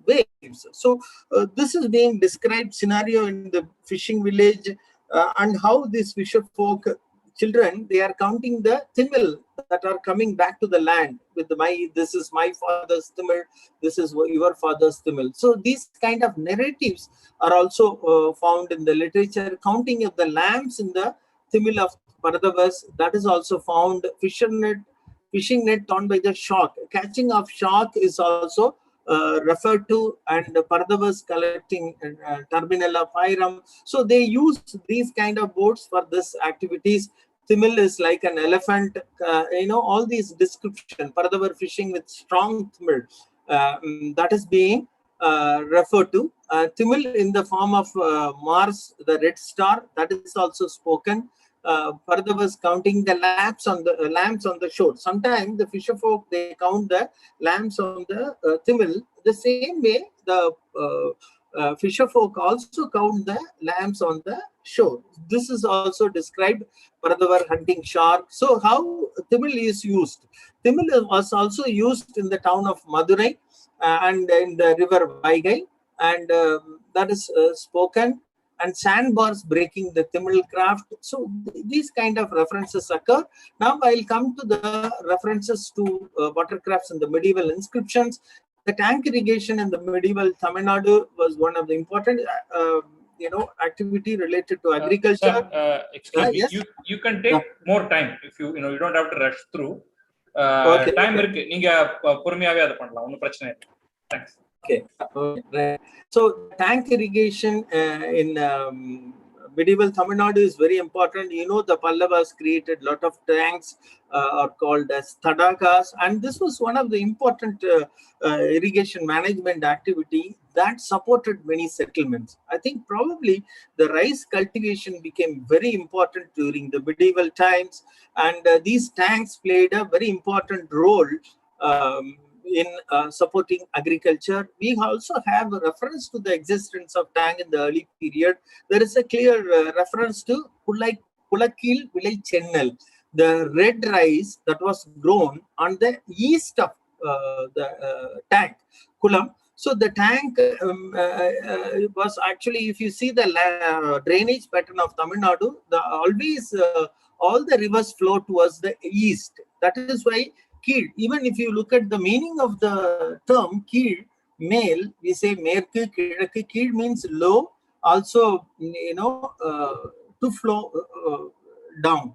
waves. So this is being described scenario in the fishing village, and how these fisher folk children, they are counting the Timil that are coming back to the land with this is my father's Timil, this is your father's Timil. So these kind of narratives are also found in the literature. Counting of the lambs in the Timil of Paradavas, that is also found. Fishing net torn by the shark. Catching of shark is also referred to, and Paradavas collecting Turbinella pyram. So they use these kind of boats for this activities. Timil is like an elephant, all these description. Paradavar fishing with strong Timil, that is being referred to. Timil in the form of Mars, the red star, that is also spoken. Paradavas counting the lambs on the shore. Sometimes the fisher folk, they count the lambs on the Timil. The same way the fisher folk also count the lambs on the shore. This is also described. Paradavar hunting shark. So how Timil is used? Timil was also used in the town of Madurai and in the river Vaigai, and that is spoken. And sandbars breaking the Timil craft. So these kind of references occur. Now I'll come to the references to watercrafts in the medieval inscriptions. The tank irrigation in the medieval Tamil Nadu was one of the important activity related to agriculture. Excuse me, yes? you can take more time if you don't have to rush through. Okay, time இருக்கு, நீங்க பொறுமையாவே அதை பண்ணலாம், ஒன்றும் பிரச்சனை இல்லை. Thanks. Okay. Right. So tank irrigation in medieval Tamil Nadu is very important. The Pallavas created a lot of tanks, are called as tadakas, and this was one of the important irrigation management activity that supported many settlements. I think probably the rice cultivation became very important during the medieval times, and these tanks played a very important role in supporting agriculture. We also have a reference to the existence of tank in the early period. There is a clear reference to Pulakil Vilai Chennal, the red rice that was grown on the east of the tank, Kulam. So the tank was actually, if you see the drainage pattern of Tamil Nadu, all the rivers flow towards the east. That is why Keel, even if you look at the meaning of the term Keel, male, we say Merku, Kizhakku. Keel means low, also, to flow down.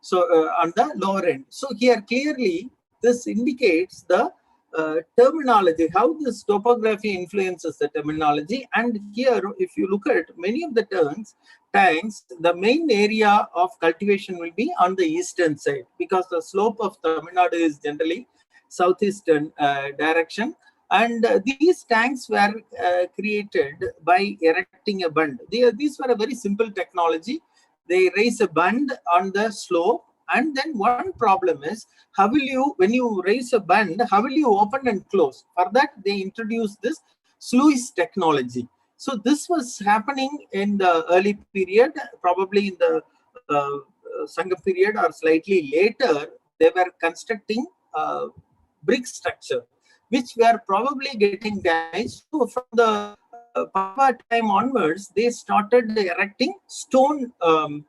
So on the lower end. So here clearly, this indicates the terminology, how this topography influences the terminology. And here, if you look at many of the tanks, the main area of cultivation will be on the eastern side, because the slope of Tamil Nadu is generally southeastern direction. And these tanks were created by erecting a bund. These were a very simple technology. They raise a bund on the slope. And then one problem is, when you raise a bund, how will you open and close? For that, they introduced this sluice technology. So this was happening in the early period, probably in the Sangam period or slightly later. They were constructing brick structure, which were probably getting damaged. So from the Pava time onwards, they started erecting stone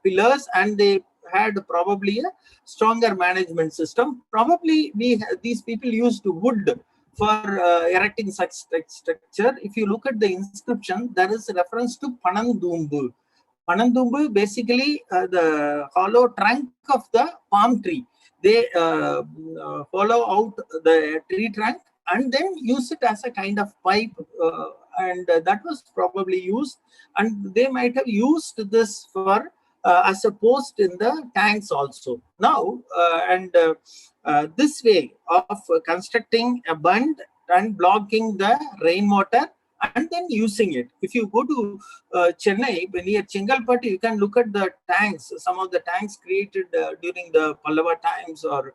pillars, and they had probably a stronger management system. Probably these people used wood for erecting such structure. If you look at the inscription, there is a reference to Panandumbu. Panandumbu, basically the hollow trunk of the palm tree. They hollow out the tree trunk and then use it as a kind of pipe, and that was probably used. And they might have used this for as a post in the tanks also. Now, this way of constructing a bund and blocking the rainwater and then using it. If you go to Chennai, near Chengalpattu, you can look at the tanks, some of the tanks created during the Pallava times or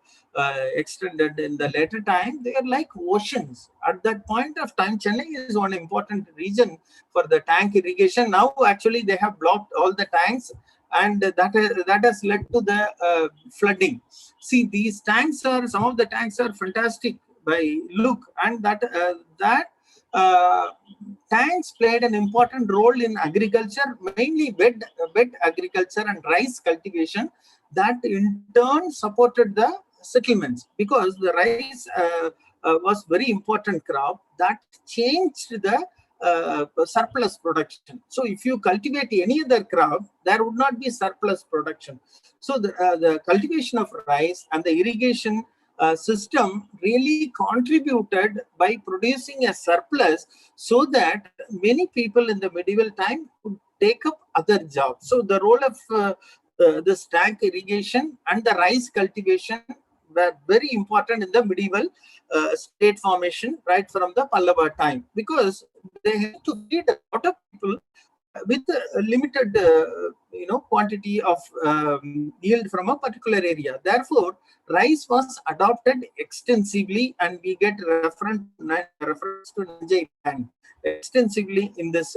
extended in the later time. They are like oceans. At that point of time, Chennai is one important region for the tank irrigation. Now, actually, they have blocked all the tanks, and that has led to the flooding. See, these tanks are, some of the tanks are fantastic by look, and tanks played an important role in agriculture, mainly wet agriculture and rice cultivation, that in turn supported the settlements, because the rice was very important crop that changed the surplus production. So if you cultivate any other crop, there would not be surplus production. So the cultivation of rice and the irrigation system really contributed by producing a surplus, so that many people in the medieval time could take up other jobs. So the role of this tank irrigation and the rice cultivation were very important in the medieval state formation, right from the Pallava time, because they had to feed a lot of people with a limited quantity of yield from a particular area. Therefore, rice was adopted extensively, and we get reference to Nanjai land extensively in this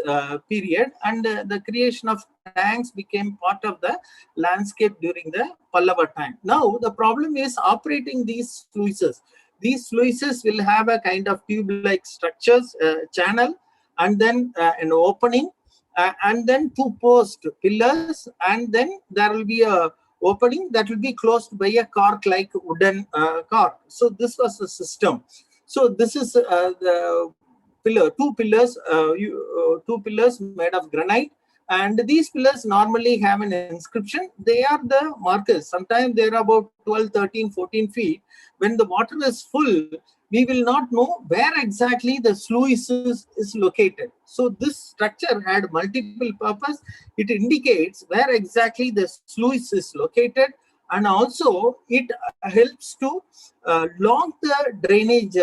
period, and the creation of tanks became part of the landscape during the Pallava time. Now, the problem is operating these sluices. These sluices will have a kind of tube-like structures, channel, and then an opening, and then two post pillars, and then there will be a opening that will be closed by a cork-like wooden cork. So this was the system. So this is the pillar, two pillars made of granite, and these pillars normally have an inscription. They are the markers. Sometimes they are about 12, 13, 14 feet. When the water is full, we will not know where exactly the sluice is located. So this structure had multiple purpose. It indicates where exactly the sluice is located, and also it helps to log the drainage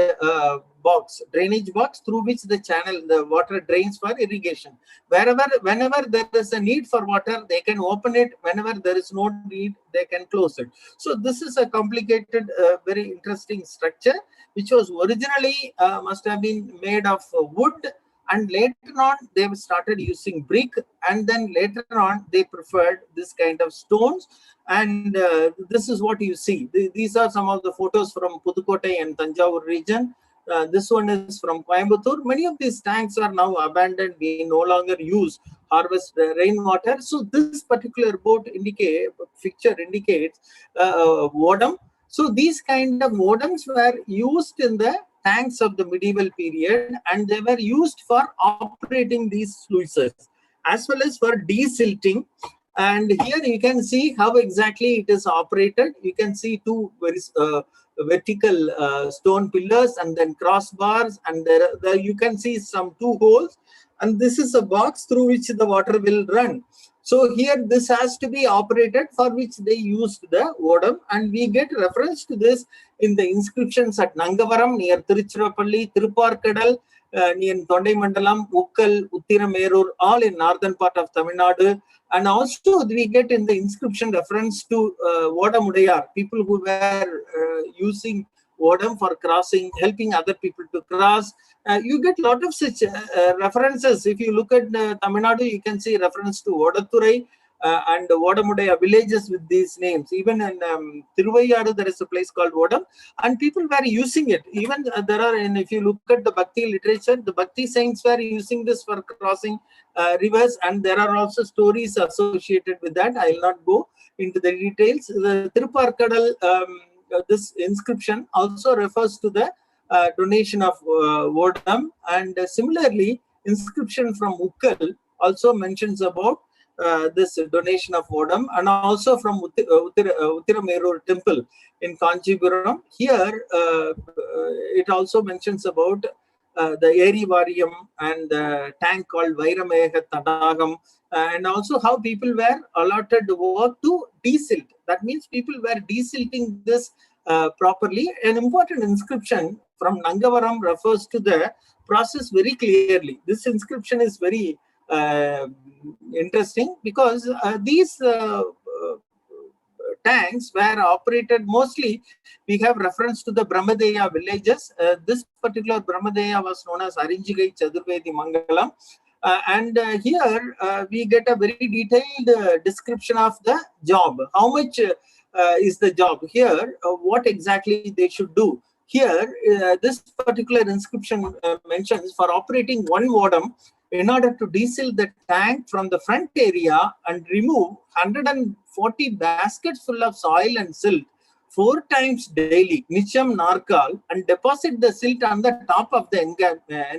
box through which the water drains for irrigation. Whenever there is a need for water, they can open it. Whenever there is no need, they can close it. So this is a complicated, very interesting structure, which was originally must have been made of wood, and later on they started using brick, and then later on they preferred this kind of stones. And this is what you see. These are some of the photos from Pudukkottai and Thanjavur region. This one is from Coimbatore. Many of these tanks are now abandoned. We no longer harvest rainwater. So this particular picture indicates vodam. So these kind of modems were used in the tanks of the medieval period, and they were used for operating these sluices as well as for desilting. And here you can see how exactly it is operated. You can see two very vertical stone pillars, and then crossbars, and there you can see some two holes, and this is a box through which the water will run. So here this has to be operated, for which they used the vodam, and we get reference to this in the inscriptions at Nangavaram near Tiruchirappalli, Thiruparkadal near Thondai Mandalam, Ukkal, Uttiramerur, all in northern part of Tamil Nadu. And also we get in the inscription reference to Vodamudayar, people who were using vodam for crossing, helping other people to cross. You get a lot of such references. If you look at Tamil Nadu, you can see reference to Vodathurai and Vodamudaya villages with these names. Even in Tiruvayadu, there is a place called Vodam, and people were using it. Even if you look at the Bhakti literature, the Bhakti saints were using this for crossing rivers, and there are also stories associated with that. I will not go into the details. The Thiruparkadal, this inscription also refers to the donation of vodam, and similarly, inscription from Ukkal also mentions about this donation of vodam, and also from Uttiramerur temple in Kanchipuram. Here, it also mentions about the Eri Variyam and the tank called Vairamegha Tadagam, and also how people were allotted work to desilt. That means people were desilting this properly. An important inscription from Nangavaram refers to the process very clearly. This inscription is very interesting because these tanks were operated mostly. We have reference to the Brahmadeya villages. This particular Brahmadeya was known as Arinjigai Chadurvedi Mangalam. And here we get a very detailed description of the job. How much is the job here? What exactly they should do? Here, this particular inscription mentions for operating one vodam, in order to deseal the tank from the front area and remove 140 baskets full of soil and silt 4 times daily, nicham narkal, and deposit the silt on the top of the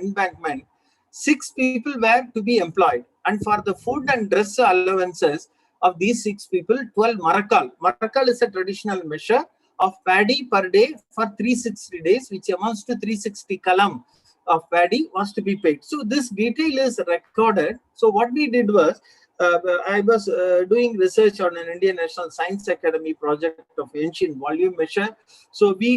embankment. 6 people were to be employed, and for the food and dress allowances of these 6 people, 12 marakal. Marakal is a traditional measure of paddy per day for 360 days, which amounts to 360 kalam of paddy was to be paid. So this detail is recorded. So what we did was, I was doing research on an Indian National Science Academy project of ancient volume measure. So we,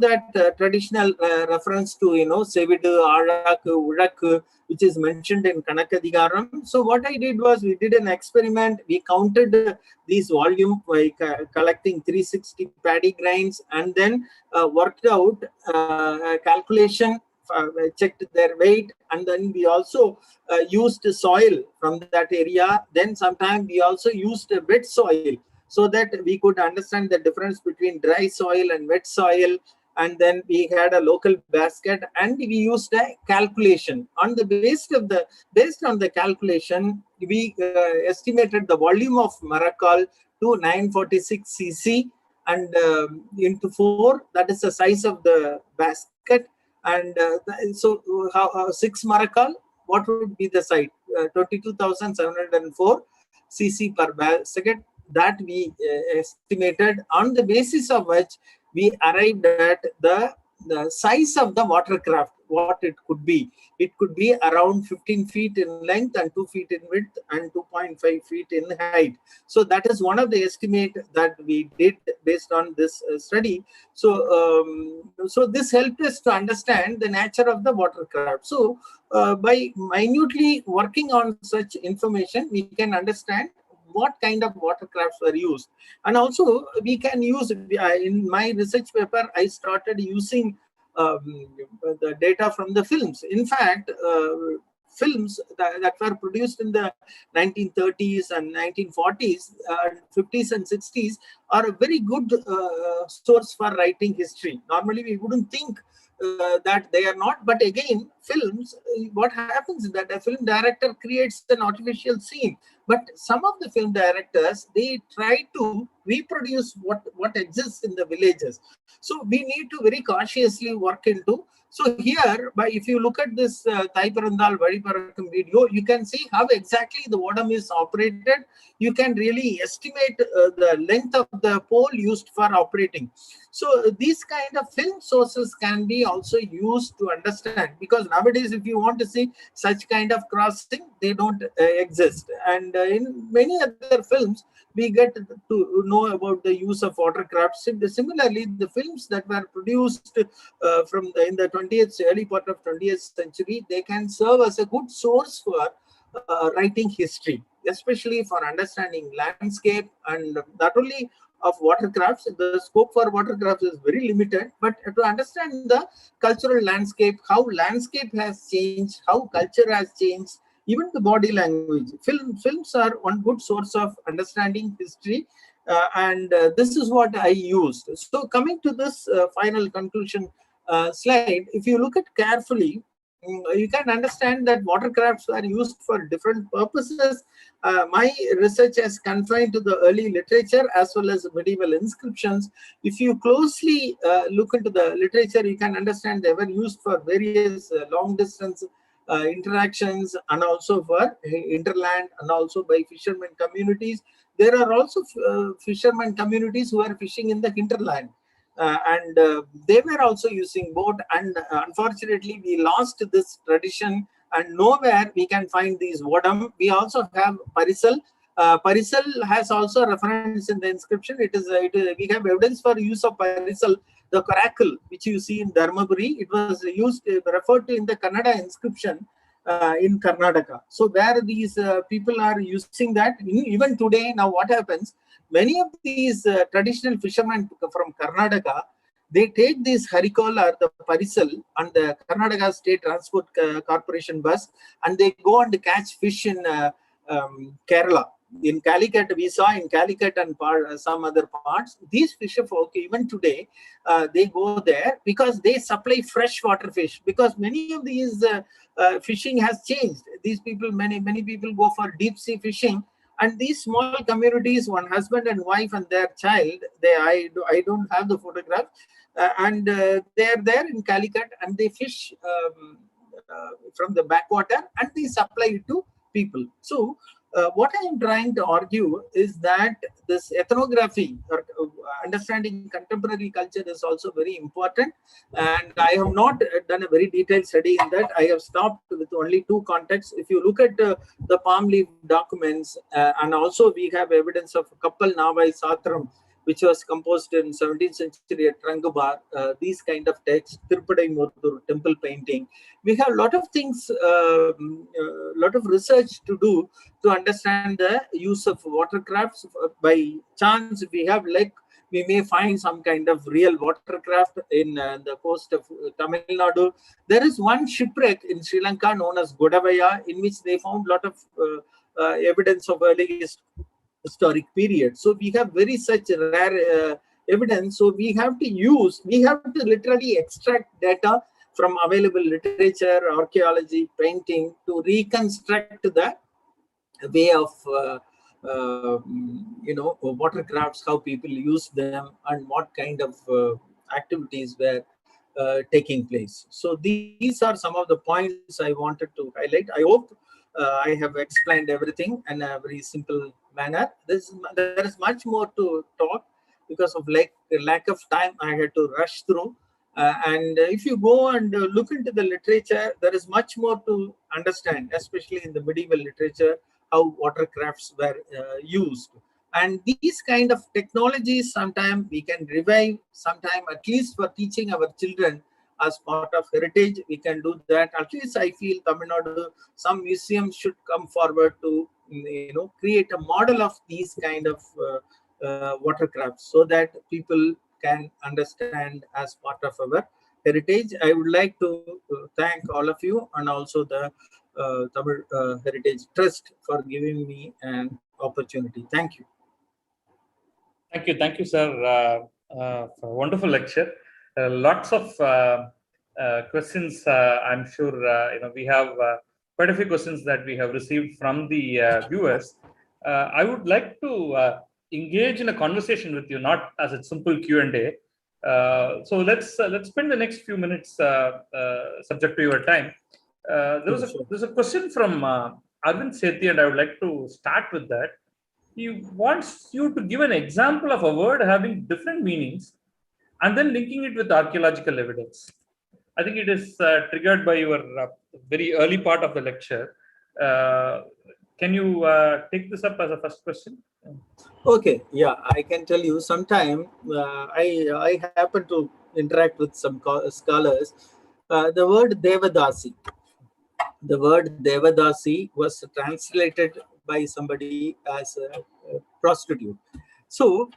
that traditional reference to, Sevidu, Arak, Urak, which is mentioned in Kanakadigaram. So what I did was, we did an experiment. We counted these volume by collecting 360 paddy grains, and then worked out a calculation, checked their weight, and then we also used soil from that area. Then sometimes we also used wet soil, so that we could understand the difference between dry soil and wet soil. And then we had a local basket, and we used a calculation. On the based on the calculation, we estimated the volume of Marakal to 946 cc, and into 4, that is the size of the basket. And so 6 marakal, what would be the size? 22,704 cc per basket. That we estimated, on the basis of which we arrived at the size of the watercraft, what it could be. It could be around 15 feet in length and 2 feet in width and 2.5 feet in height. So that is one of the estimate that we did based on this study. So, so this helped us to understand the nature of the watercraft. So by minutely working on such information, we can understand what kind of watercrafts were used. And also we can use, in my research paper, I started using the data from the films. In fact, films that were produced in the 1930s and 1940s, 50s and 60s are a very good source for writing history. Normally we wouldn't think that they are not, but again, films, what happens is that a film director creates an artificial scene, but some of the film directors, they try to reproduce what exists in the villages. So we need to very cautiously work into. So here, if you look at this Thai Parandal Vadiparakam video, you can see how exactly the vodam is operated. You can really estimate the length of the pole used for operating. So these kind of film sources can be also used to understand, because nowadays if you want to see such kind of crossing, they don't exist. And in many other films, we get to know about the use of watercrafts. Similarly, the films that were produced in the 20th, early part of 20th century, they can serve as a good source for writing history, especially for understanding landscape, and not only of watercrafts. The scope for watercrafts is very limited, but to understand the cultural landscape, how landscape has changed, how culture has changed, even the body language. Films are one good source of understanding history, and this is what I used. So coming to this final conclusion slide, if you look at carefully, you can understand that watercrafts are used for different purposes. My research has confined to the early literature as well as medieval inscriptions. If you closely look into the literature, you can understand they were used for various long distance interactions, and also for interland, and also by fishermen communities. There are also fishermen communities who are fishing in the hinterland. And they were also using boat, and unfortunately we lost this tradition, and nowhere we can find these vodam. We also have parisal, Parisal has also reference in the inscription. We have evidence for use of Parisal, the coracle, which you see in Dharmaburi. It was used, referred to in the Kannada inscription in Karnataka. So where these people are using that, even today, now what happens, many of these traditional fishermen from Karnataka, they take this harikol or the parisal on the Karnataka State Transport Corporation bus, and they go and catch fish in Kerala. In Calicut, we saw in Calicut and some other parts, these fisher folk, even today, they go there because they supply freshwater fish. Because many of these fishing has changed. These people, many people go for deep sea fishing, and these small communities, one husband and wife and their child, I don't have the photograph, and they are there in Calicut, and they fish from the backwater, and they supply it to people. So what I am trying to argue is that this ethnography or understanding contemporary culture is also very important. And I have not done a very detailed study in that. I have stopped with only 2 contexts. If you look at the palm leaf documents, and also we have evidence of Kappal Navai Satram, which was composed in 17th century at Rangabar, these kind of texts, Tirupadai Murdur, temple painting. We have a lot of things, lot of research to do to understand the use of watercrafts. By chance, we have we may find some kind of real watercraft in the coast of Tamil Nadu. There is one shipwreck in Sri Lanka known as Godavaya, in which they found a lot of evidence of early historic period. So we have very such rare evidence. So we have to literally extract data from available literature, archaeology, painting to reconstruct the way of watercrafts, how people use them, and what kind of activities were taking place. So these are some of the points I wanted to highlight. I hope I have explained everything in a very simple manner. There is much more to talk. Because of lack of time, I had to rush through. And if you go and look into the literature, there is much more to understand, especially in the medieval literature, how watercrafts were used. And these kind of technologies, sometime we can revive, sometime at least for teaching our children as part of heritage, we can do that. At least I feel Tamil Nadu, some museums should come forward to create a model of these kind of watercrafts, so that people can understand as part of our heritage. I would like to thank all of you, and also the Tamil Heritage Trust for giving me an opportunity. Thank you. Thank you, sir, for a wonderful lecture. Lots of questions. I'm sure we have quite a few questions that we have received from the viewers. I would like to engage in a conversation with you, not as a simple Q&A. So let's spend the next few minutes, subject to your time. There's a question from Arvind Sethi, and I would like to start with that. He wants you to give an example of a word having different meanings and then linking it with archaeological evidence. I think it is triggered by your very early part of the lecture. Can you take this up as a first question? Okay, yeah, I can tell you. Sometime I happen to interact with some scholars. The word Devadasi. The word Devadasi was translated by somebody as a prostitute. So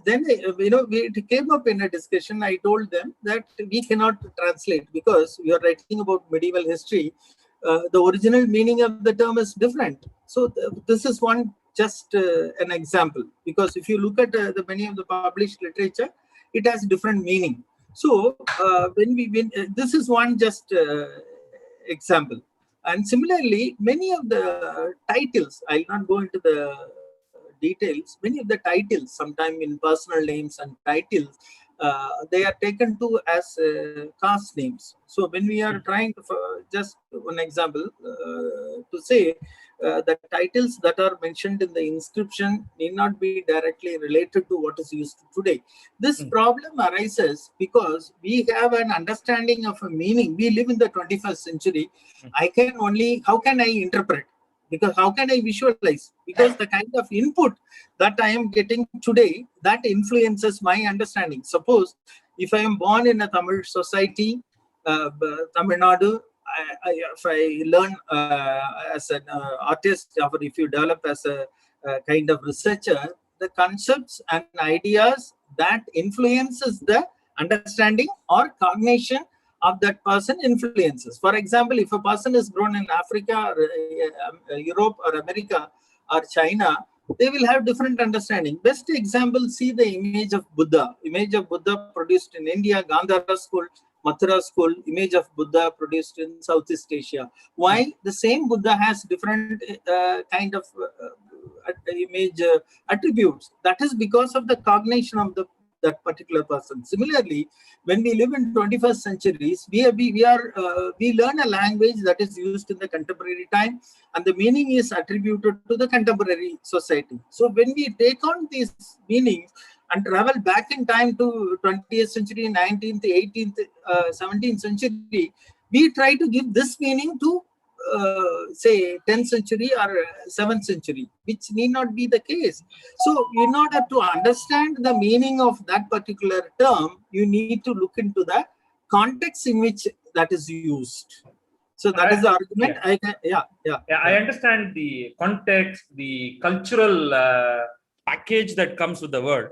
then, it came up in a discussion. I told them that we cannot translate because we are writing about medieval history. The original meaning of the term is different. So this is one just an example, because if you look at many of the published literature, it has different meaning. So this is one just example. And similarly, many of the titles, I'll not go into the details, many of the titles, sometimes in personal names and titles, they are taken to as caste names. So when we are trying to, just one example, to say the titles that are mentioned in the inscription need not be directly related to what is used today. This problem arises because we have an understanding of a meaning. We live in the 21st century. How can I interpret? because how can I visualize? Because the kind of input that I am getting today, that influences my understanding. Suppose if I am born in a Tamil society, Tamil Nadu, if I learn as an artist, or if you develop as a kind of researcher, the concepts and ideas that influences the understanding or cognition of that person influences. For example, if a person is grown in Africa, or, Europe, or America, or China, they will have different understanding. Best example, see the image of Buddha. Image of Buddha produced in India, Gandhara school, Mathura school, image of Buddha produced in Southeast Asia. Why? The same Buddha has different kind of image attributes. That is because of the cognition of that particular person. Similarly, when we live in 21st centuries, we learn a language that is used in the contemporary time, and the meaning is attributed to the contemporary society. So when we take on these meanings and travel back in time to 20th century, 19th, 18th, 17th century, we try to give this meaning to say 10th century or 7th century, which need not be the case. So in order to understand the meaning of that particular term, you need to look into the context in which that is used. So that is the argument. I understand the context, the cultural package that comes with the word,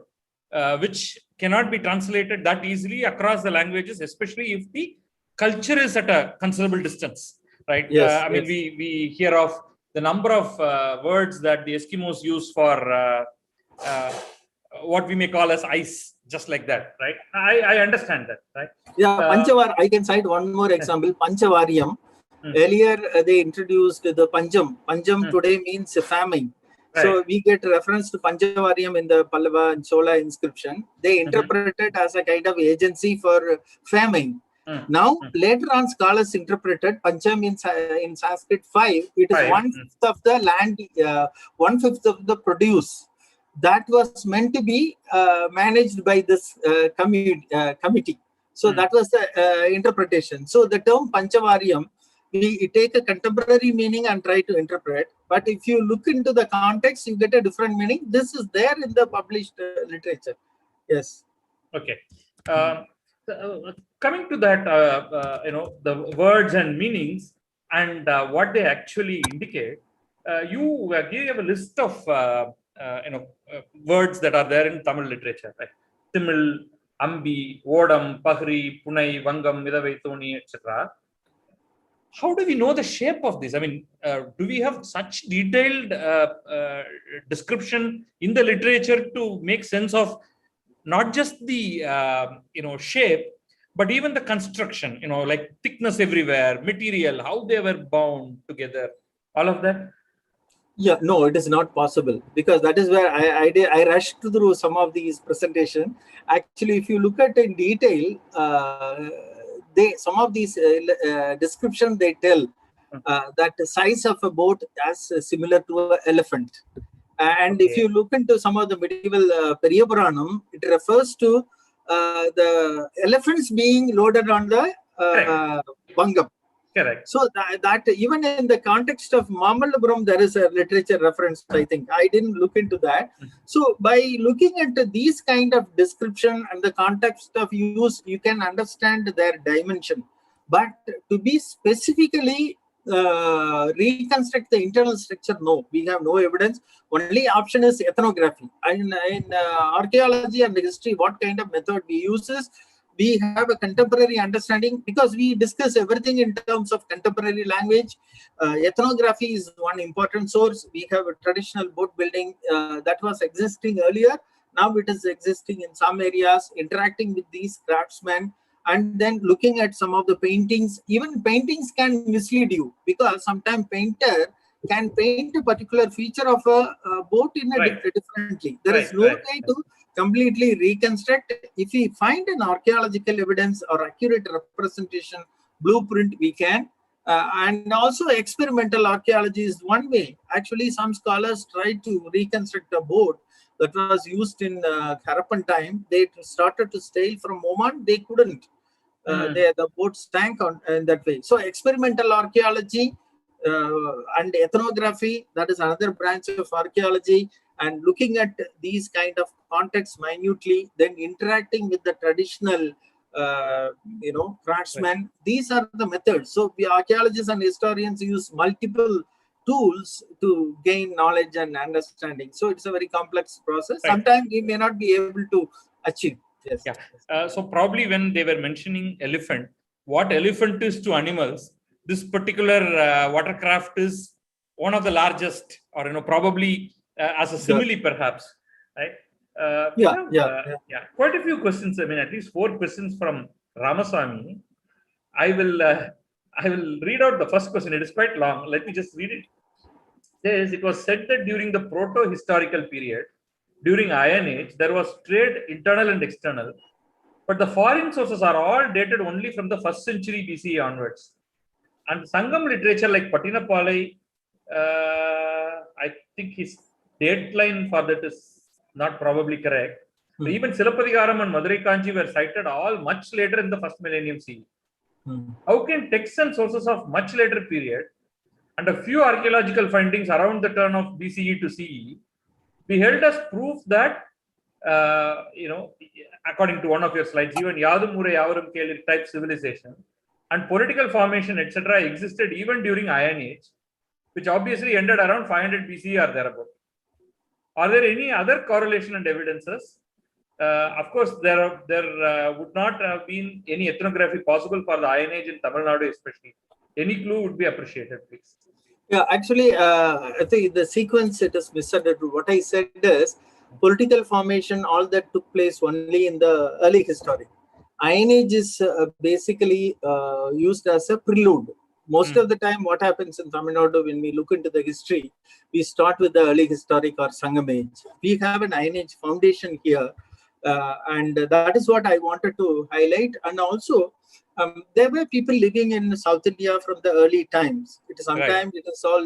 which cannot be translated that easily across the languages, especially if the culture is at a considerable distance. Right. Yes, I mean, we hear of the number of words that the Eskimos use for what we may call as ice, just like that. Right. I understand that. Right. Yeah. Panchavar. I can cite one more example. Panchavariyam. Earlier, they introduced the Panjam. Panjam today means famine. Right. So we get reference to Panchavariyam in the Pallava and Chola inscription. They interpret it as a kind of agency for famine. Now, later on, scholars interpreted Pancham in Sanskrit 5. It is 1/5 of the land, 1/5 of the produce that was meant to be managed by this committee. So that was the interpretation. So the term Panchavariyam, we take a contemporary meaning and try to interpret. But if you look into the context, you get a different meaning. This is there in the published literature. Yes. Okay. Coming to that, the words and meanings and what they actually indicate, you gave a list of words that are there in Tamil literature, right? Timil, Ambi, Odam, Pahri, Punai, Vangam, Midavai, Thoni, etc. How do we know the shape of this? I mean, do we have such detailed description in the literature to make sense of not just the shape, but even the construction, like thickness everywhere, material, how they were bound together, all of that? Yeah, no, it is not possible, because that is where I rushed through some of these presentation. Actually, if you look at in detail, some of these description they tell that the size of a boat as similar to an elephant. And if you look into some of the medieval Periyapuranam, it refers to the elephants being loaded on the Vangam. Correct. So that even in the context of Mamallapuram, there is a literature reference, I think. I didn't look into that. So by looking at these kind of description and the context of use, you can understand their dimension. But to be specifically reconstruct the internal structure, no, we have no evidence. Only option is ethnography. In archaeology and history, what kind of method we use is we have a contemporary understanding, because we discuss everything in terms of contemporary language. Ethnography is one important source. We have a traditional boat building that was existing earlier. Now it is existing in some areas, interacting with these craftsmen, and then looking at some of the paintings. Even paintings can mislead you, because sometimes painter can paint a particular feature of a boat in a differently. There is no way to completely reconstruct. If we find an archaeological evidence or accurate representation, blueprint, we can. And also experimental archaeology is one way. Actually, some scholars tried to reconstruct a boat that was used in Harappan time. They started to sail from Oman. They couldn't. The boat sank in that way. So experimental archaeology and ethnography, that is another branch of archaeology, and looking at these kind of contexts minutely, then interacting with the traditional craftsmen. Right. These are the methods. So we archaeologists and historians use multiple tools to gain knowledge and understanding. So it's a very complex process. Right. Sometimes we may not be able to achieve. Yes. Yeah. So probably when they were mentioning elephant, what elephant is to animals, this particular watercraft is one of the largest, or probably as a simile, perhaps, right? Quite a few questions. I mean, at least 4 questions from Ramaswamy. I will read out the first question. It is quite long. Let me just read it. It was said that during the proto-historical period, during Iron Age, there was trade internal and external, but the foreign sources are all dated only from the 1st century BCE onwards. And Sangam literature like Patinapalai, I think his dateline for that is not probably correct. But even Silappatikaram and Madurai Kanchi were cited all much later in the 1st millennium CE. How can texts and sources of much later period and a few archaeological findings around the turn of BCE to CE be held as proof that, according to one of your slides, even Yadumure Yavarum Kelir type civilization and political formation, etc., existed even during Iron Age, which obviously ended around 500 BCE or thereabout? Are there any other correlation and evidences? Of course, there would not have been any ethnography possible for the Iron Age in Tamil Nadu, especially. Any clue would be appreciated, please. Yeah, actually, I think the sequence, it is misunderstood. What I said is political formation, all that took place only in the early history. Iron Age is basically used as a prelude. Most of the time, what happens in Tamil Nadu, when we look into the history, we start with the early historic or Sangam age. We have an Iron Age foundation here, and that is what I wanted to highlight. And also, there were people living in South India from the early times. Sometimes it is all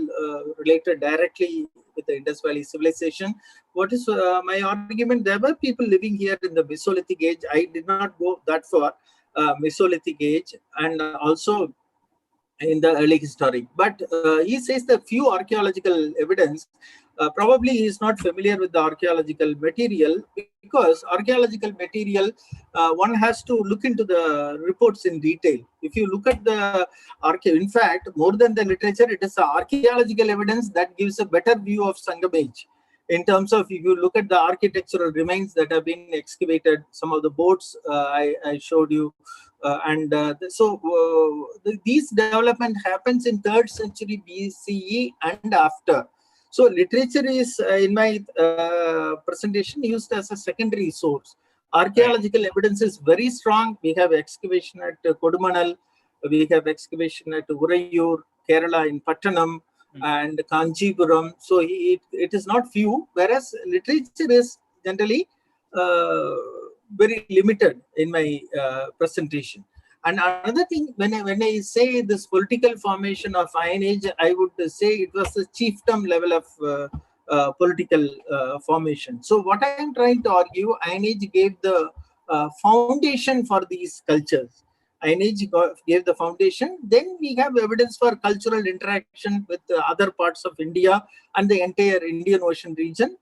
related directly with the Indus Valley civilization. What is my argument? There were people living here in the Mesolithic age. I did not go that far, Mesolithic age, and also in the early historic. But he says the few archaeological evidence, probably he is not familiar with the archaeological material, because archaeological material, one has to look into the reports in detail. If you look at the in fact, more than the literature, it is the archaeological evidence that gives a better view of Sangam age. In terms of, if you look at the architectural remains that have been excavated, some of the boats I showed you, these development happens in 3rd century BCE and after. So literature is, in my presentation, used as a secondary source. Archaeological evidence is very strong. We have excavation at Kodumanal, we have excavation at Urayur, Kerala in Pattanam, and Kanchipuram. So it is not few, whereas literature is generally very limited in my presentation. And another thing, when I say this political formation of Iron Age, I would say it was the chiefdom level of political formation. So what I am trying to argue, Iron Age gave the foundation for these cultures. Iron Age gave the foundation. Then we have evidence for cultural interaction with other parts of India and the entire Indian Ocean region,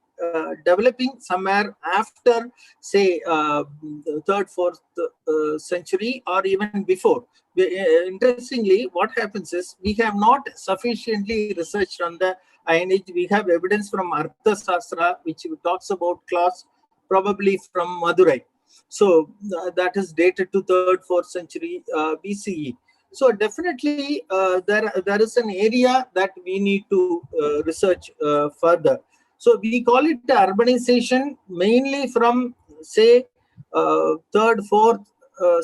developing somewhere after, say, 3rd, 4th century or even before. Interestingly, what happens is we have not sufficiently researched on the Iron Age. We have evidence from Artha Sastra, which talks about cloths, probably from Madurai. So that is dated to 3rd, 4th century BCE. So definitely there is an area that we need to research further. So we call it urbanization mainly from, say, 3rd, 4th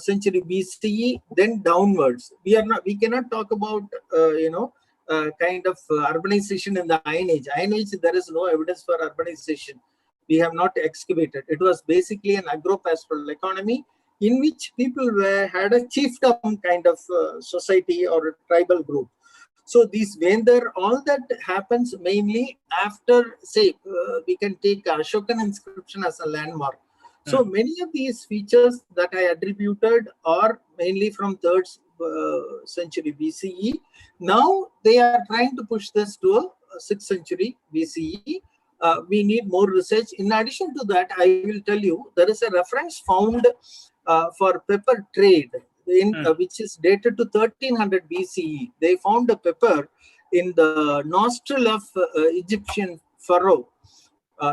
century BCE, then downwards. We cannot talk about kind of urbanization in the Iron Age. Iron Age, there is no evidence for urbanization. We have not excavated. It was basically an agro-pastoral economy in which people had a chiefdom kind of society or a tribal group. So these Vendar, all that happens mainly after, say, we can take Ashokan inscription as a landmark. So many of these features that I attributed are mainly from 3rd century BCE. Now they are trying to push this to a 6th century BCE. We need more research. In addition to that, I will tell you, there is a reference found for pepper trade, which is dated to 1300 BCE. They found a pepper in the nostril of Egyptian pharaoh,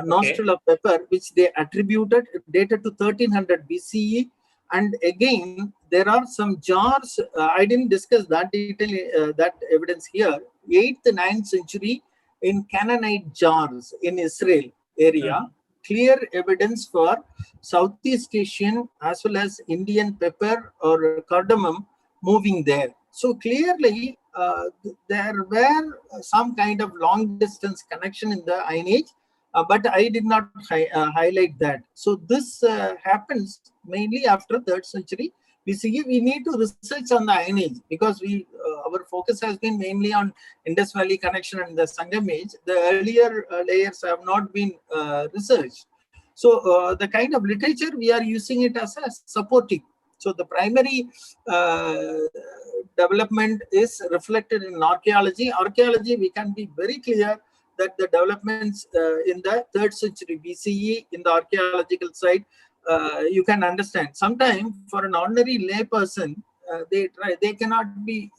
nostril of pepper, which they attributed, dated to 1300 BCE. And again, there are some jars. I didn't discuss that detail, that evidence here. 8th, 9th century in Canaanite jars in Israel area. Clear evidence for Southeast Asian as well as Indian pepper or cardamom moving there. So clearly, there were some kind of long distance connection in the Iron Age, but I did not highlight that. So this happens mainly after 3rd century BCE. We need to research on the Iron Age because our focus has been mainly on Indus Valley connection and the Sangam age. The earlier layers have not been researched. So the kind of literature, we are using it as a supporting. So the primary development is reflected in archaeology. Archaeology, we can be very clear that the developments in the 3rd century BCE in the archaeological side, you can understand. Sometimes for an ordinary lay person, they cannot be,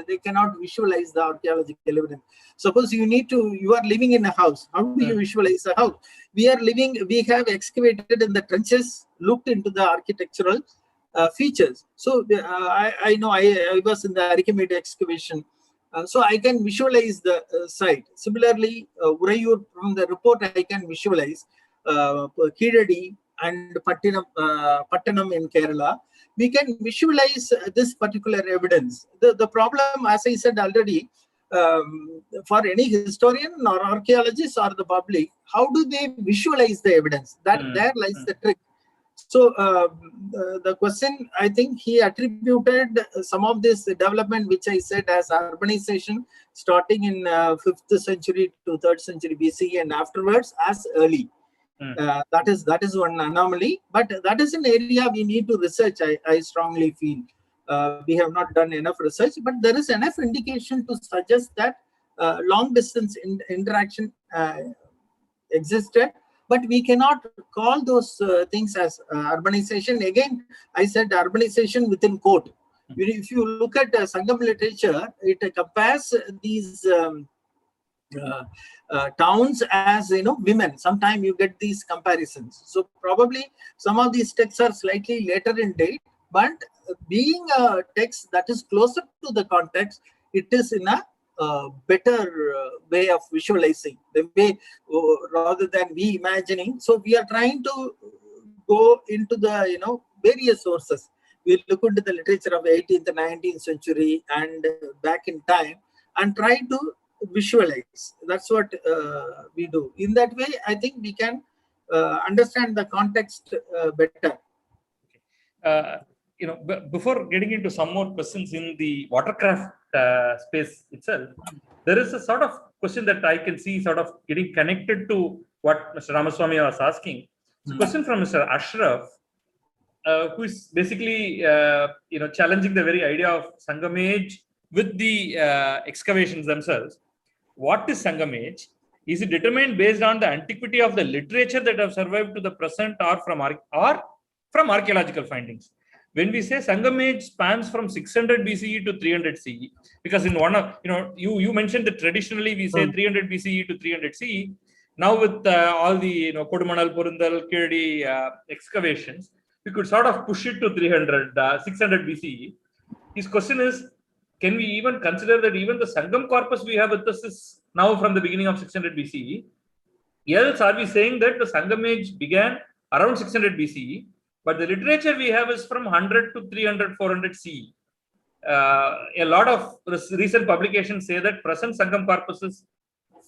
they cannot visualize the archaeological evidence. Suppose you are living in a house. How do you visualize a house? We have excavated in the trenches, looked into the architectural features. So I know I was in the Archimede excavation. So I can visualize the site. Similarly, Urayur, from the report, I can visualize Kiradi and Pattanam in Kerala. We can visualize this particular evidence. The problem, as I said already, for any historian or archaeologist or the public, how do they visualize the evidence? There lies the trick. So the question, I think he attributed some of this development, which I said as urbanization, starting in 5th century to 3rd century BCE and afterwards as early. That is one anomaly, but that is an area we need to research. I strongly feel we have not done enough research, but there is enough indication to suggest that long distance interaction existed. But we cannot call those things as urbanization. Again, I said urbanization within quote. If you look at Sangam literature, it compares these towns as women. Sometimes you get these comparisons. So probably some of these texts are slightly later in date, but being a text that is closer to the context, it is in a better way of visualizing the way rather than we imagining. So we are trying to go into the various sources. We look into the literature of 18th and 19th century and back in time and try to visualize. That's what we do. In that way, I think we can understand the context better. Before getting into some more questions in the watercraft space itself, there is a sort of question that I can see sort of getting connected to what Mr. Ramaswamy was asking. It's a question from Mr. Ashraf, who is basically challenging the very idea of Sangam age with the excavations themselves. What is Sangam age? Is it determined based on the antiquity of the literature that have survived to the present, or from archaeological findings? When we say Sangam age spans from 600 BCE to 300 CE, because in one of you mentioned that traditionally we say 300 BCE to 300 CE. Now with all the Kodumanal, Purundal, Kirdi excavations, we could sort of push it to 600 BCE. His question is, can we even consider that even the Sangam corpus we have with us is now from the beginning of 600 BCE? Else are we saying that the Sangam age began around 600 BCE, but the literature we have is from 100 to 300, 400 CE? A lot of recent publications say that present Sangam corpus is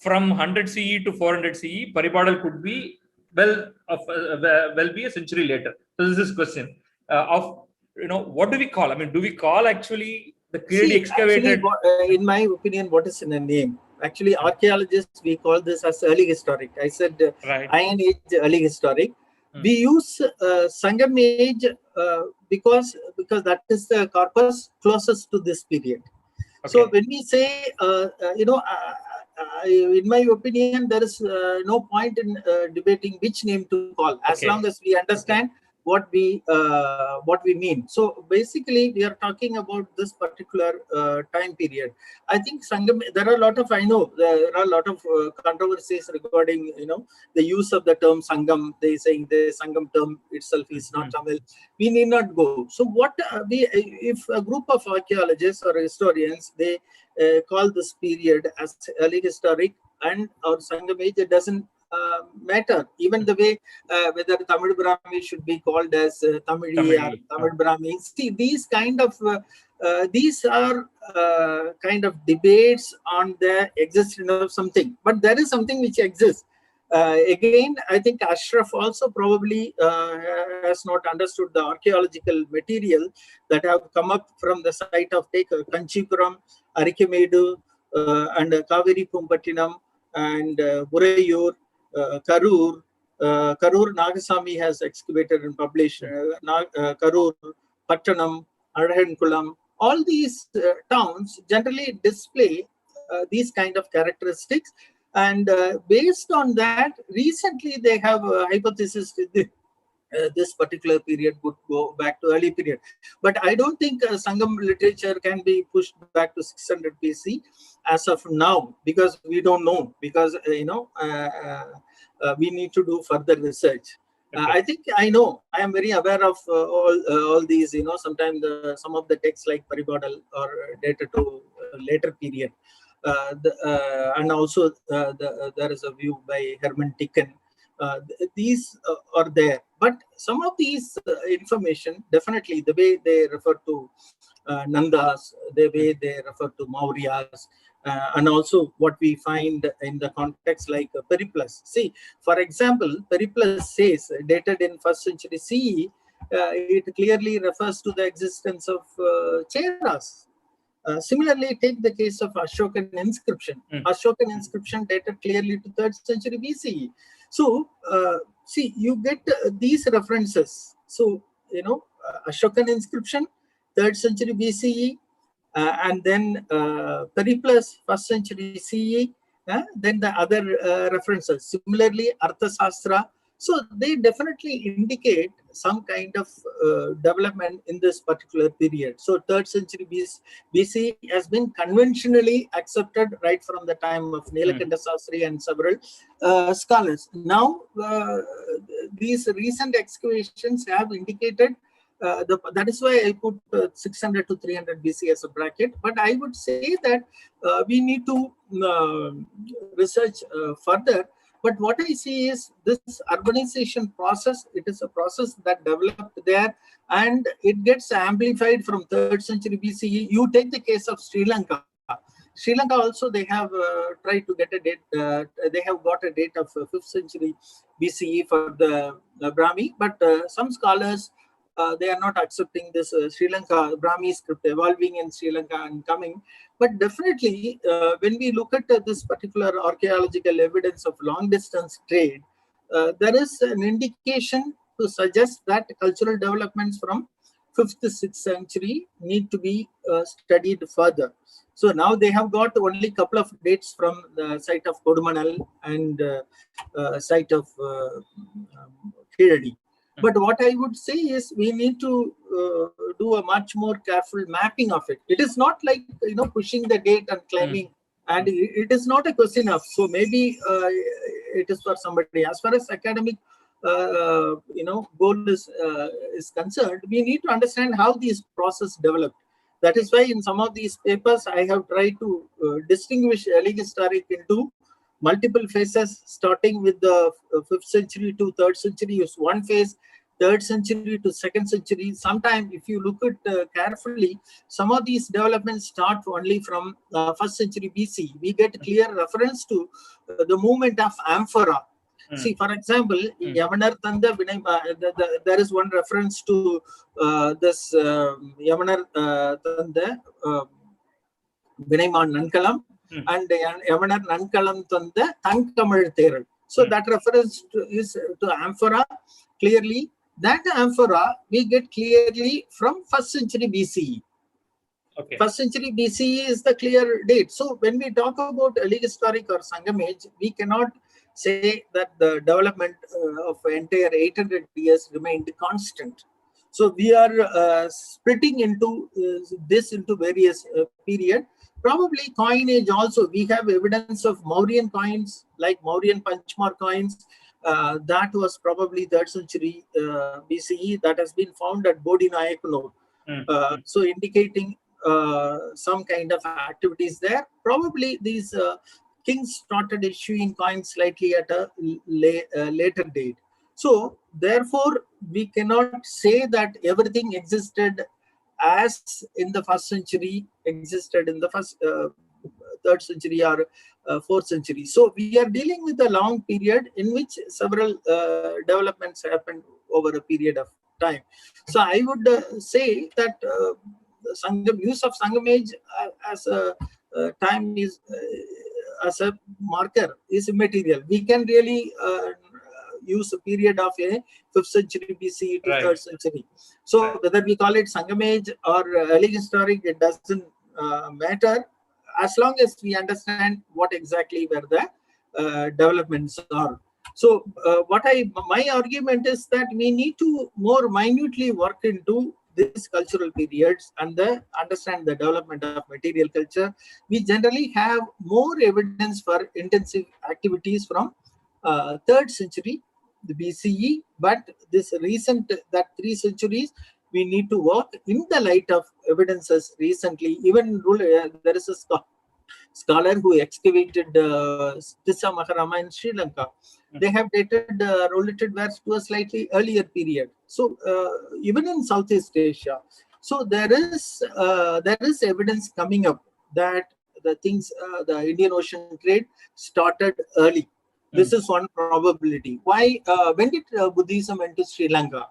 from 100 CE to 400 CE. Paribadal could be be a century later. So this is question of what do we call? I mean, do we call actually the clearly excavated? Actually, in my opinion, what is in a name? Actually, archaeologists, we call this as early historic. I said Iron Age early historic. We use Sangam age because that is the corpus closest to this period. Okay. So when we say, in my opinion, there is no point in debating which name to call, as long as we understand what we mean. So basically, we are talking about this particular time period. I think Sangam, there are a lot of, I know there are a lot of controversies regarding, the use of the term Sangam. They saying the Sangam term itself is not Tamil. We need not go. So what if a group of archaeologists or historians, they call this period as early historic and or Sangam age, it doesn't matter. Even the way whether Tamil Brahmi should be called as Tamili or Tamil Brahmi. See, these kind of these are kind of debates on the existence of something, but there is something which exists. Again, I think Ashraf also probably has not understood the archaeological material that have come up from the site of Kanchipuram, Arikamedu, and Kaveri Pumpattinam, and Burayur, Karur. Karur Nagasamy has excavated and published. Karur, Pattanam, Arahankulam. All these towns generally display these kind of characteristics. And based on that, recently they have a hypothesis this particular period would go back to early period. But I don't think Sangam literature can be pushed back to 600 BC as of now, because we don't know, because we need to do further research. I think I am very aware of all these, sometimes some of the texts like Paribadal are dated to later period. And also there is a view by Herman Dicken. These are there, but some of these information, definitely the way they refer to Nandas, the way they refer to Mauryas, and also what we find in the context like Periplus. See, for example, Periplus says dated in 1st century CE, it clearly refers to the existence of Cheras. Similarly, take the case of Ashokan inscription. Ashokan inscription dated clearly to 3rd century BCE. So, see, you get these references. So, Ashokan inscription, 3rd century BCE, and then Periplus, 1st century CE, then the other references. Similarly, Arthasastra. So they definitely indicate some kind of development in this particular period. So 3rd century BC has been conventionally accepted right from the time of Nilakanta Sastri and several scholars. Now, these recent excavations have indicated that is why I put 600 to 300 BC as a bracket. But I would say that we need to research further. But what I see is this urbanization process, it is a process that developed there and it gets amplified from 3rd century BCE. You take the case of Sri Lanka. Sri Lanka also, they have tried to get a date, they have got a date of 5th century BCE for the Brahmi, but some scholars, they are not accepting this Sri Lanka Brahmi script evolving in Sri Lanka and coming. But definitely, when we look at this particular archaeological evidence of long distance trade, there is an indication to suggest that cultural developments from 5th to 6th century need to be studied further. So now they have got only a couple of dates from the site of Kodumanal and site of Kiradi. But what I would say is we need to do a much more careful mapping of it. It is not like, pushing the date and claiming, and it is not a question of, so maybe it is for somebody. As far as academic, goal is concerned, we need to understand how these process developed. That is why in some of these papers, I have tried to distinguish early historic into multiple phases, starting with the 5th century to 3rd century is one phase, 3rd century to 2nd century. Sometimes, if you look at carefully, some of these developments start only from 1st century BC. We get clear reference to the movement of amphora. See, for example, Yamanar Tanda Vinay, there is one reference to this Yamanar Tanda Vinayman Nankalam. And Yamanar Nankalam Tanda Thankamil Theral. So that reference is to amphora clearly. That amphora we get clearly from 1st century BCE. Okay. 1st century BCE is the clear date. So when we talk about early historic or Sangam age, we cannot say that the development of entire 800 years remained constant. So we are splitting into this into various period. Probably coinage also. We have evidence of Mauryan coins, like Mauryan Panchmar coins. That was probably 3rd century BCE. That has been found at Bodinayakunur. So indicating some kind of activities there. Probably these kings started issuing coins slightly at a later date. So therefore, we cannot say that everything existed as in the 1st century existed in the 3rd century or 4th century. So we are dealing with a long period in which several developments happened over a period of time. So I would say that Sangam, use of Sangam age as a time is as a marker is immaterial. We can really use a period of a 5th century BCE to 3rd century. So whether we call it Sangam age or early historic, it doesn't matter, as long as we understand what exactly were the developments are. So my argument is that we need to more minutely work into these cultural periods and understand the development of material culture. We generally have more evidence for intensive activities from 3rd century, the BCE, but this recent, that 3 centuries, we need to work in the light of evidences recently. Even there is a scholar who excavated Tissa Maharama in Sri Lanka. They have dated related works to a slightly earlier period. So even in Southeast Asia, so there is evidence coming up that the things, the Indian Ocean trade started early. This is one probability. Why? When did Buddhism enter Sri Lanka?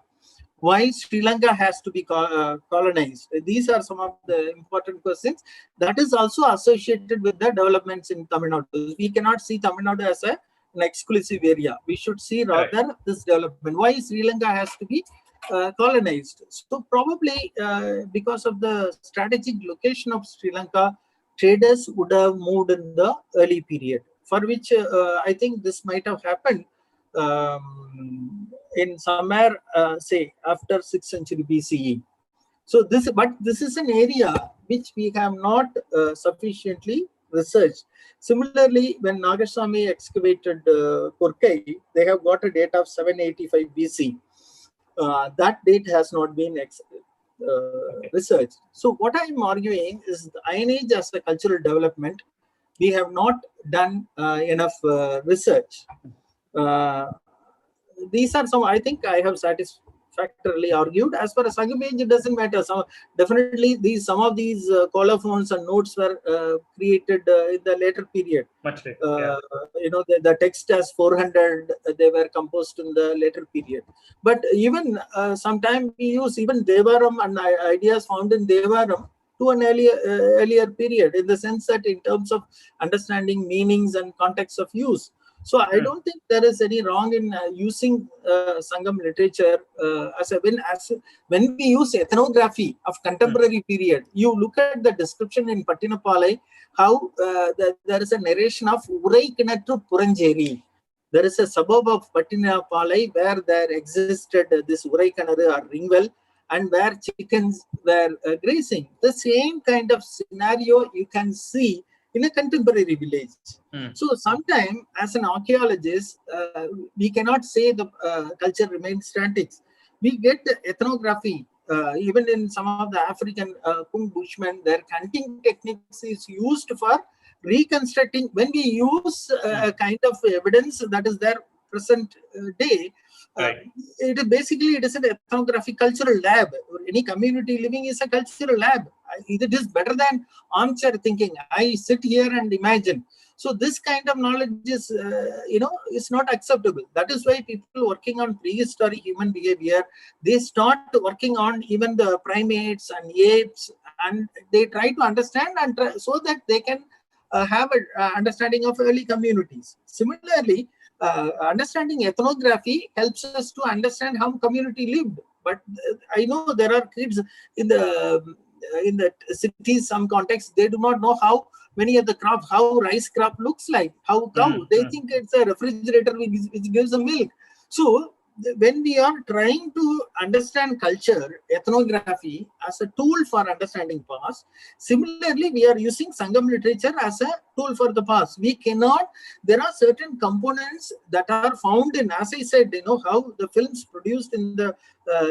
Why Sri Lanka has to be colonized? These are some of the important questions. That is also associated with the developments in Tamil Nadu. We cannot see Tamil Nadu as an exclusive area. We should see rather this development. Why Sri Lanka has to be colonized? So probably because of the strategic location of Sri Lanka, traders would have moved in the early period, for which I think this might have happened in somewhere, say, after 6th century BCE. So this is an area which we have not sufficiently researched. Similarly, when Nagaswamy excavated Kurkai, they have got a date of 785 BC. That date has not been researched. So what I am arguing is the Iron Age as a cultural development, we have not done enough research. These are some, I think I have satisfactorily argued. As far as Sangam age, it doesn't matter. So definitely some of these colophons and notes were created in the later period. Much later. You know, the text as 400, they were composed in the later period. But even sometimes we use even Devaram and ideas found in Devaram to an earlier period, in the sense that in terms of understanding meanings and context of use. So I don't think there is any wrong in using Sangam literature when we use ethnography of contemporary period. You look at the description in Pattinapalai, how there is a narration of Urai Kinatru Puranjeri. There is a suburb of Pattinapalai where there existed this Urai Kanaru or ringwell, and where chickens were grazing. The same kind of scenario you can see in a contemporary village. So sometimes, as an archaeologist, we cannot say the culture remains static. We get ethnography, even in some of the African Kung Bushmen, their hunting techniques is used for reconstructing. When we use a kind of evidence that is there present day, it is an ethnographic cultural lab. Any community living is a cultural lab. It is better than armchair thinking. I sit here and imagine. So this kind of knowledge is, is not acceptable. That is why people working on prehistoric human behavior, they start working on even the primates and apes, and they try to understand so that they can have an understanding of early communities. Similarly, understanding ethnography helps us to understand how community lived. But I know there are kids in the cities, some contexts, they do not know how many of the crops, how rice crop looks like, how cow. They think it's a refrigerator which gives them milk. So when we are trying to understand culture, ethnography as a tool for understanding past, similarly, we are using Sangam literature as a tool for the past. We cannot, there are certain components that are found in, as I said, how the films produced in the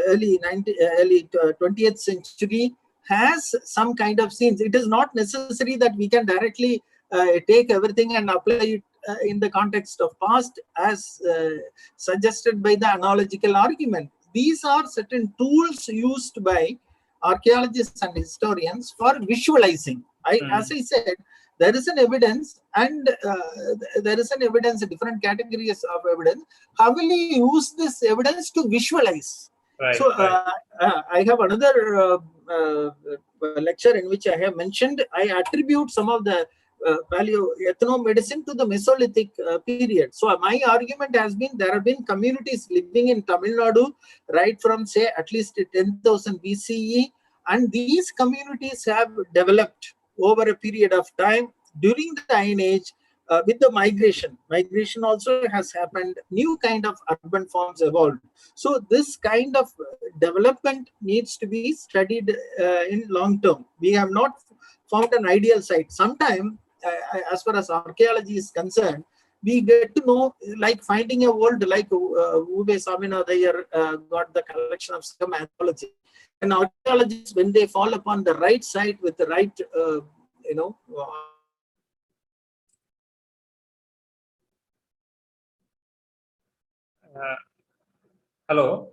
early 20th century has some kind of scenes. It is not necessary that we can directly take everything and apply it in the context of past as suggested by the analogical argument. These are certain tools used by archaeologists and historians for visualizing. As I said, there is an evidence, and there is an evidence, different categories of evidence. How will you use this evidence to visualize? Right, so I have another lecture in which I have mentioned, I attribute some of the ethnomedicine to the Mesolithic period. So my argument has been, there have been communities living in Tamil Nadu right from, say, at least 10,000 BCE, and these communities have developed over a period of time during the Iron Age. With the migration also has happened, new kind of urban forms evolved. So this kind of development needs to be studied in long term. We have not found an ideal site. Sometime, as far as archaeology is concerned, we get to know, like finding a world like Ube Saminadayar got the collection of Sangam anthology. And archaeologists, when they fall upon the right site with the right, hello.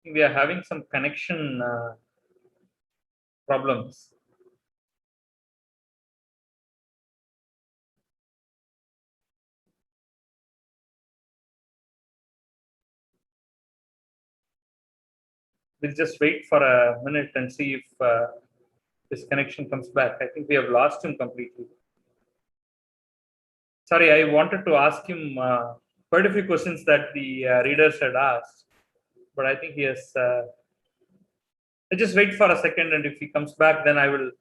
We are having some connection problems. We'll just wait for a minute and see if this connection comes back. I think we have lost him completely. Sorry, I wanted to ask him quite a few questions that the readers had asked, but I think he has. I'll just wait for a second, and if he comes back, then I will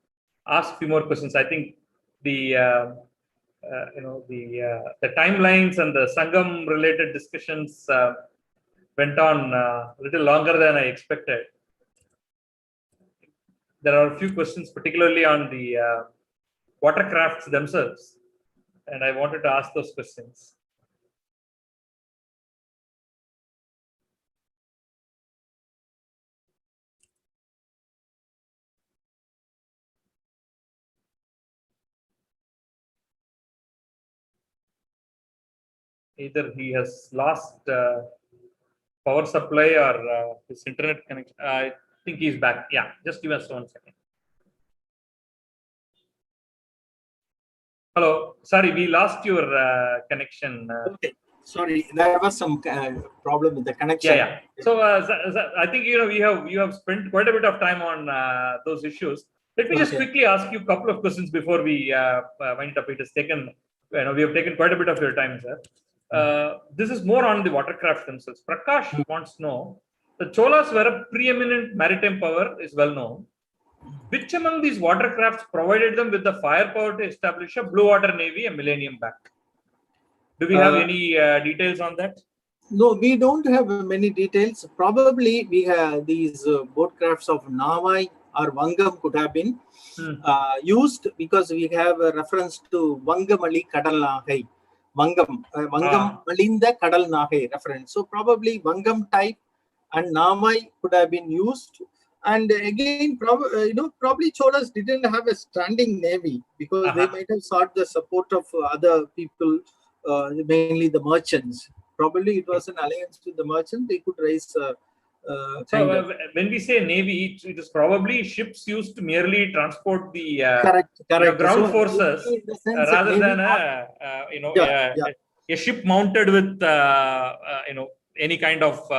ask a few more questions. I think the the timelines and the Sangam related discussions went on a little longer than I expected. There are a few questions, particularly on the watercrafts themselves, and I wanted to ask those questions. Either he has lost power supply or his internet connection. I think he's back. Yeah, just give us 1 second. Hello, sorry, we lost your connection. Okay, sorry, there was some problem with the connection. Yeah. So I think you have spent quite a bit of time on those issues. Let me just quickly ask you a couple of questions before we wind up. It has taken, we have taken quite a bit of your time, sir. This is more on the watercraft themselves. Prakash wants to know, the Cholas were a preeminent maritime power, is well known. Which among these watercrafts provided them with the firepower to establish a blue water navy a millennium back? Do we have any details on that? No, we don't have many details. Probably we have these boatcrafts of Navai or Vangam could have been used, because we have a reference to Vangamali Kadal Nagai. Vangam Malinda Kadal Nagai reference. So probably Vangam type and Navai could have been used. And again, probably Cholas didn't have a standing navy, because they might have sought the support of other people, mainly the merchants. Probably it was an alliance with the merchant. They could raise. So when we say navy, it is probably ships used to merely transport the ground forces, rather than a ship mounted with any kind of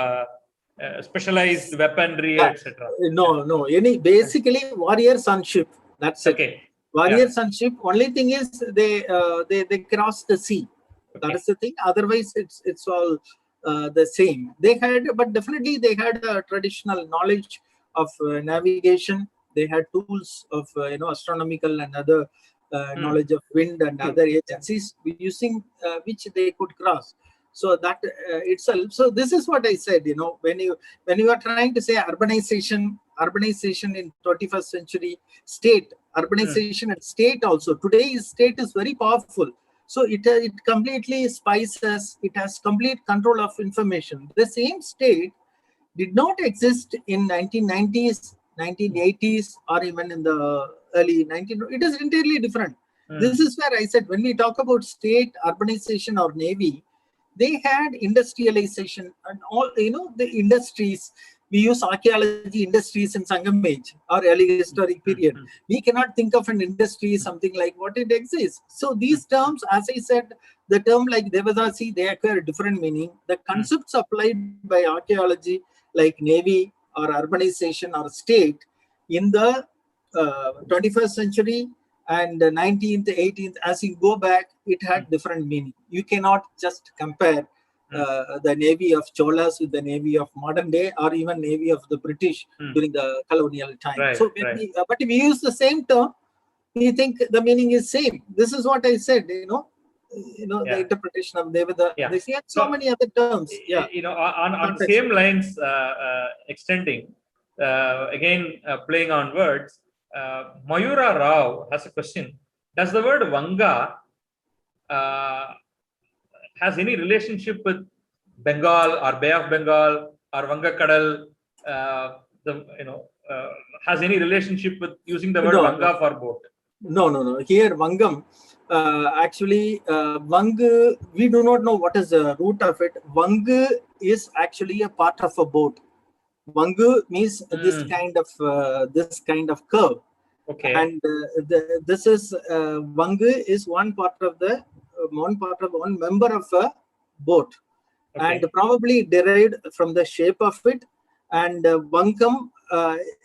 specialized weaponry, etc. No. Basically warriors on ship. That's it. Okay. Warriors on ship. Only thing is they cross the sea. Okay. That is the thing. Otherwise, it's all the same. They had, but definitely they had a traditional knowledge of navigation. They had tools of astronomical and other knowledge of wind and other agencies using which they could cross. So that itself. So this is what I said. When you are trying to say urbanization in 21st century, state urbanization and state also. Today's state is very powerful. So it completely spices. It has complete control of information. The same state did not exist in 1990s, 1980s, or even in the early 1900s. It is entirely different. This is where I said when we talk about state urbanization or navy, they had industrialization and all, the industries. We use archaeology industries in Sangam age or early historic period. We cannot think of an industry something like what it exists. So these terms, as I said, the term like Devadasi, they acquire a different meaning. The concepts applied by archaeology like navy or urbanization or state in the 21st century and 19th, 18th, as you go back, it had different meaning. You cannot just compare the navy of Cholas with the navy of modern day or even navy of the British during the colonial time. Right, So, but if we use the same term, we think the meaning is same. This is what I said, the interpretation of Devada. They see so many other terms. On the same lines, extending, again, playing on words, Mayura Rao has a question. Does the word Vanga has any relationship with Bengal or Bay of Bengal or Vanga Kadal? Has any relationship with using the word Vanga for boat? No. Here, Vangam, actually, Vang, we do not know what is the root of it. Vang is actually a part of a boat. Vang means this kind of curve. Okay. And this is Vang is one member of a boat, and probably derived from the shape of it. And Vangam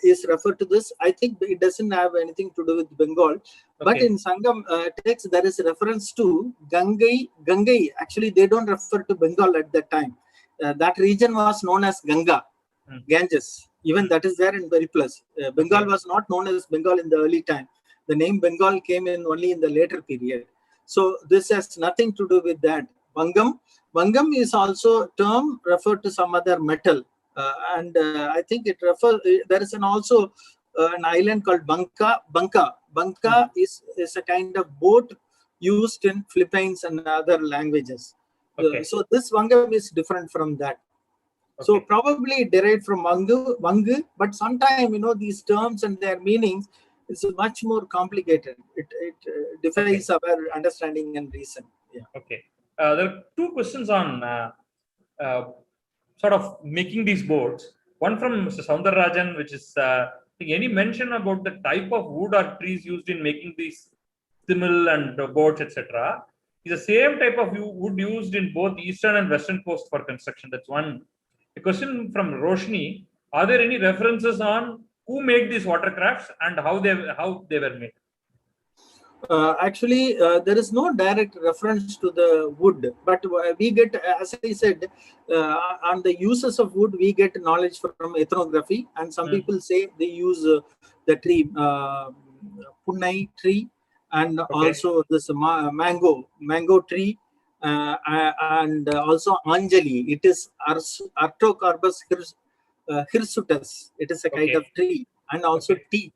is referred to this. I think it doesn't have anything to do with Bengal, but in Sangam text there is a reference to Gangai. Actually, they don't refer to Bengal at that time. That region was known as Ganga, Ganges. Even that is there in Periplus. Bengal was not known as Bengal in the early time. The name Bengal came in only in the later period. So this has nothing to do with that. Vangam is also a term referred to some other metal. And I think it refers, there is also an island called Banka is a kind of boat used in Philippines and other languages. So this Vangam is different from that. So probably derived from Vangu, but sometimes, these terms and their meanings is much more complicated. It defies our understanding and reason. There are two questions on sort of making these boats. One from Mr. Soundararajan, which is any mention about the type of wood or trees used in making these thimble and boats, etc. Is the same type of wood used in both eastern and western coast for construction. That's one. A question from Roshni: are there any references on who made these watercrafts and how they were made? Actually, there is no direct reference to the wood, but we get, as I said, on the uses of wood, we get knowledge from ethnography, and some people say they use the tree, Pune tree, and also this mango tree, and also Anjali. It is Artocarpus hirsutus. It is a kind of tree, and also teak.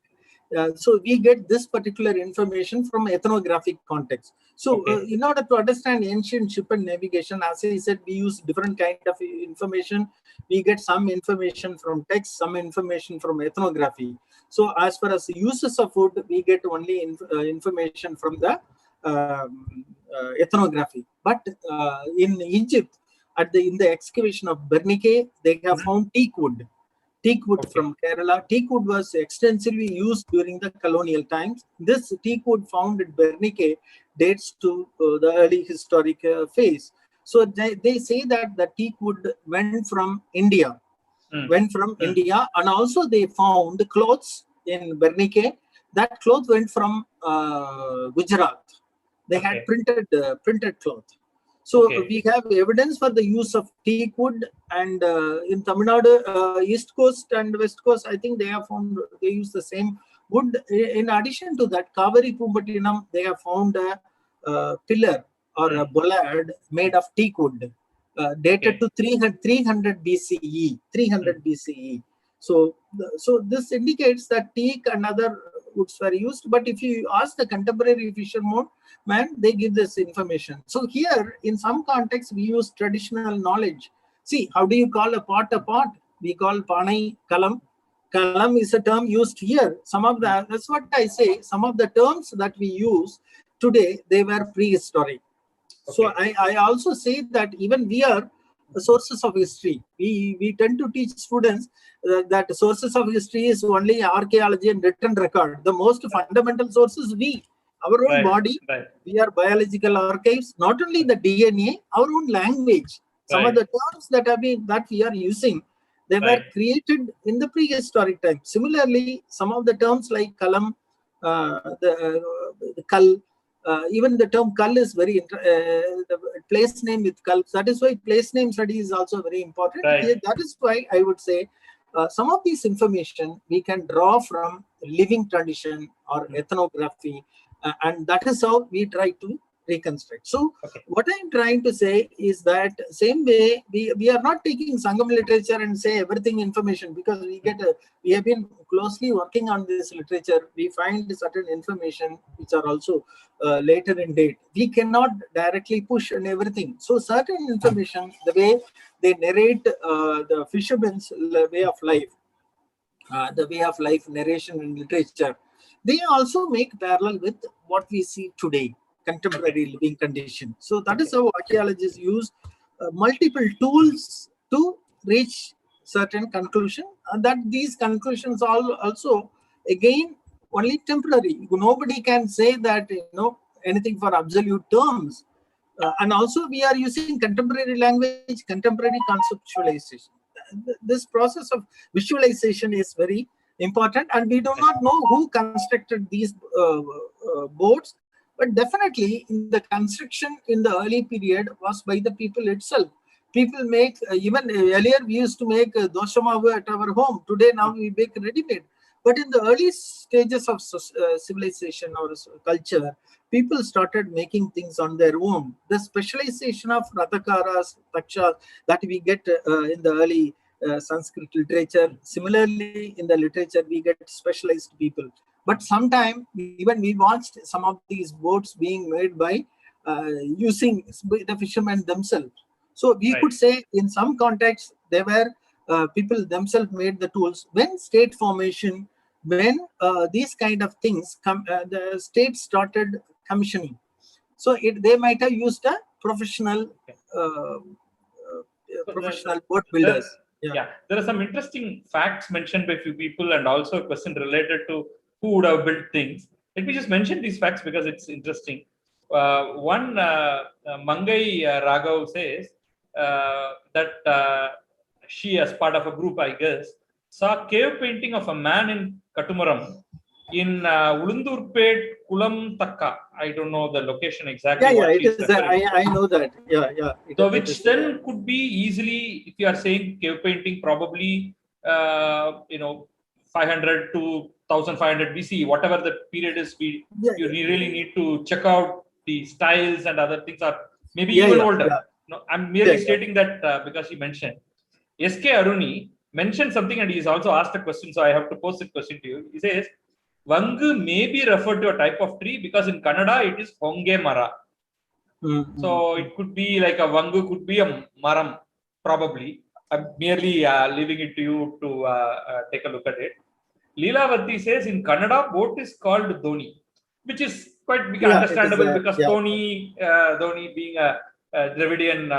So we get this particular information from ethnographic context. So in order to understand ancient ship and navigation, as I said, we use different kind of information. We get some information from text, some information from ethnography. So as far as the uses of wood, we get only information from the ethnography. But in Egypt, in the excavation of Bernike, they have found teak wood. Teak wood from Kerala. Teak wood was extensively used during the colonial times. This teak wood found at Bernike dates to the early historic phase. So they say that the teak wood went from India went from India, and also they found clothes in Bernike. That cloth went from Gujarat. They had printed cloth. So we have evidence for the use of teak wood, and in Tamil Nadu, East Coast and West Coast, I think they have found they use the same wood. In addition to that, Kaveri Pumbatinam, they have found a pillar or a bollard made of teak wood, dated to 300 BCE. 300 BCE. So this indicates that teak and other woods were used. But if you ask the contemporary fishermen, they give this information. So here, in some contexts, we use traditional knowledge. See, how do you call a pot a pot? We call panai kalam. Kalam is a term used here. That's what I say. Some of the terms that we use today, they were prehistoric. So I also say that even we are sources of history. We tend to teach students that sources of history is only archaeology and written record. The most fundamental source is our own body. We are biological archives. Not only the DNA, our own language. Some of the terms that we are using, they were created in the prehistoric time. Similarly, some of the terms like kalam, the kal. Even the term kal is very the place name with kal. That is why place name study is also very important. That is why I would say some of these information we can draw from living tradition or ethnography, and that is how we try to reconstruct. So what I'm trying to say is that same way we are not taking Sangam literature and say everything information, because we have been closely working on this literature. We find certain information which are also later in date. We cannot directly push on everything. So certain information, the way they narrate the fishermen's way of life, the way of life narration in literature, they also make parallel with what we see today, contemporary living condition. So that is how archaeologists use multiple tools to reach certain conclusion, and that these conclusions are also again only temporary. Nobody can say that anything for absolute terms. And also we are using contemporary language, contemporary conceptualization. This process of visualization is very important, and we do not know who constructed these boats, but definitely in the construction in the early period was by the people itself. People make, even earlier we used to make doshamavu at our home. Today now we make ready-made. But in the early stages of civilization or culture, people started making things on their own. The specialization of Rathakaras, Takshas that we get in the early Sanskrit literature. Similarly, in the literature, we get specialized people. But sometime, even we watched some of these boats being made by using the fishermen themselves. So we could say in some contexts, they were people themselves made the tools. When state formation, when these kind of things come, the state started commissioning. So they might have used a professional boat builders. There are some interesting facts mentioned by few people, and also a question related to who would have built things. Let me just mention these facts because it's interesting. One, Mangai Raghav says that she, as part of a group, I guess, saw cave painting of a man in Katumaram in Ulundurpet Kulam Takka. I don't know the location exactly. It is. I know that. So which then could be easily, if you are saying cave painting, probably 500 to 1500 BC, whatever the period is. You really need to check out the styles and other things, are maybe even older. No, I'm merely stating that because he mentioned. SK Aruni mentioned something, and he's also asked a question, so I have to pose the question to you. He says, Vangu may be referred to a type of tree because in Kannada it is Honge Mara. So it could be like a Vangu, could be a Maram, probably. I'm merely leaving it to you to take a look at it. Leelavati says in Kannada, boat is called Doni, which is quite understandable because Doni being a Dravidian,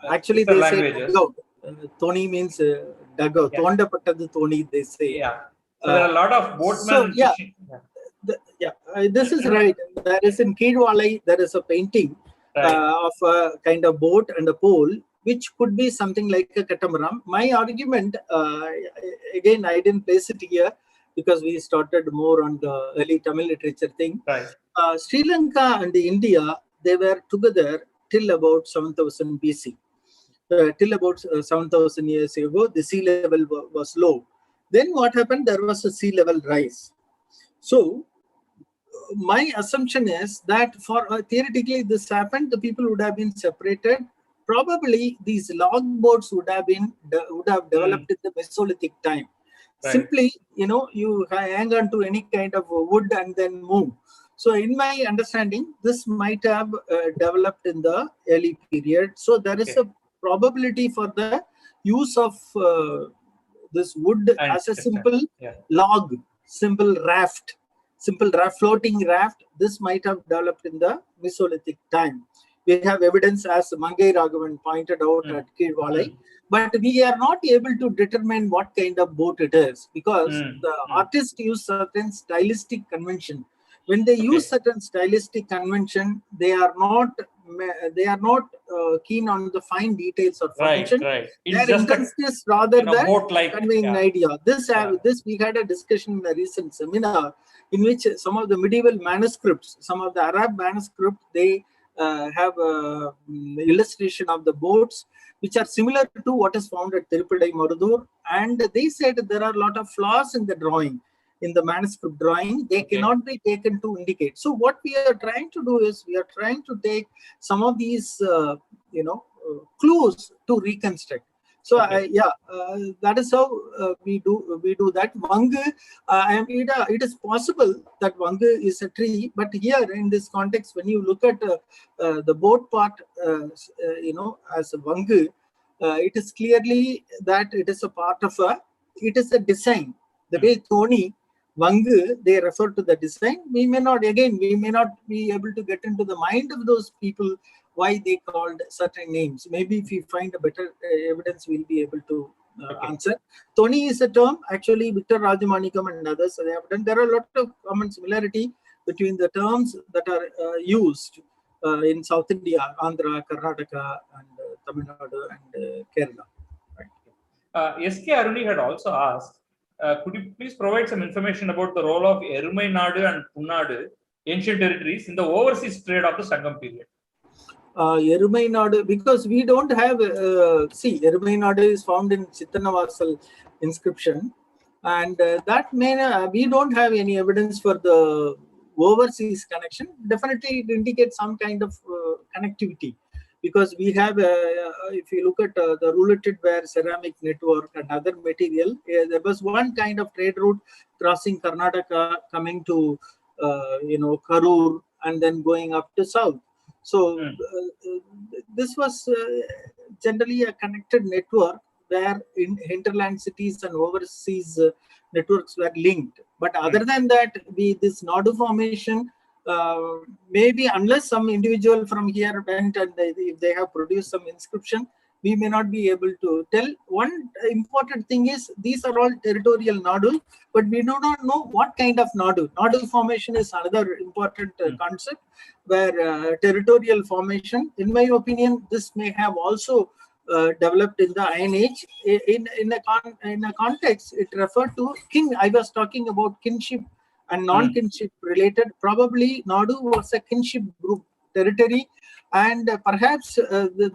actually they languages. Say Toni means dugout. Tonda pattadu Toni, they say. So there are a lot of boatmen. This is right. There is in Kidwalai, there is a painting of a kind of boat and a pole which could be something like a catamaran. My argument, again, I didn't place it here because we started more on the early Tamil literature thing. Right. Sri Lanka and India, they were together till about 7000 BC. Till about 7,000 years ago, the sea level was low. Then what happened? There was a sea level rise. So my assumption is that for theoretically this happened, the people would have been separated. Probably these log boats would have developed in the Mesolithic time. Right. Simply, you hang on to any kind of wood and then move. So in my understanding, this might have developed in the early period. So there is a probability for the use of this wood as a simple log, simple raft, floating raft. This might have developed in the Mesolithic time. We have evidence, as Mangai Raghavan pointed out, at Kirvalai, but we are not able to determine what kind of boat it is, because the artists use certain stylistic convention. When they use certain stylistic convention, they are not keen on the fine details of function. Right. Their interest is rather than conveying an idea. This we had a discussion in a recent seminar in which some of the medieval manuscripts, some of the Arab manuscripts, they have illustration of the boats which are similar to what is found at Tirupati Marudur, and they said there are a lot of flaws in the drawing. In the manuscript drawing, they cannot be taken to indicate. So what we are trying to do is we are trying to take some of these, clues to reconstruct. So that is how we do that. Vangu, it is possible that vangu is a tree, but here in this context, when you look at the boat part, as a vangu, it is clearly that it is a part of it is a design. The way Thoni, Vangu, they refer to the design. We may not be able to get into the mind of those people why they called certain names. Maybe if we find a better evidence, we'll be able to answer. Thoni is a term, actually, Victor Rajamanikam and others they have done. There are a lot of common similarity between the terms that are used in South India, Andhra, Karnataka, and Tamil Nadu and Kerala. Right. S.K. Aruni had also asked, could you please provide some information about the role of Erumai Nadu and Punnadu, ancient territories, in the overseas trade of the Sangam period? Erumai Nadu, because we don't have, Erumai Nadu is found in Chittanavasal inscription, and we don't have any evidence for the overseas connection. Definitely it indicates some kind of connectivity. Because we have, if you look at the rouletted ware ceramic network and other material, there was one kind of trade route crossing Karnataka, coming to, Karur, and then going up to south. So this was generally a connected network where hinterland cities and overseas networks were linked. But other than that, this Nadu formation, maybe unless some individual from here went and if they have produced some inscription, we may not be able to tell. One important thing is these are all territorial Nadu, but we do not know what kind of Nadu. Nadu formation is another important concept where territorial formation, in my opinion, this may have also developed in the Iron Age. In a context, it referred to king. I was talking about kinship and non-kinship related. Probably Nadu was a kinship group territory, and perhaps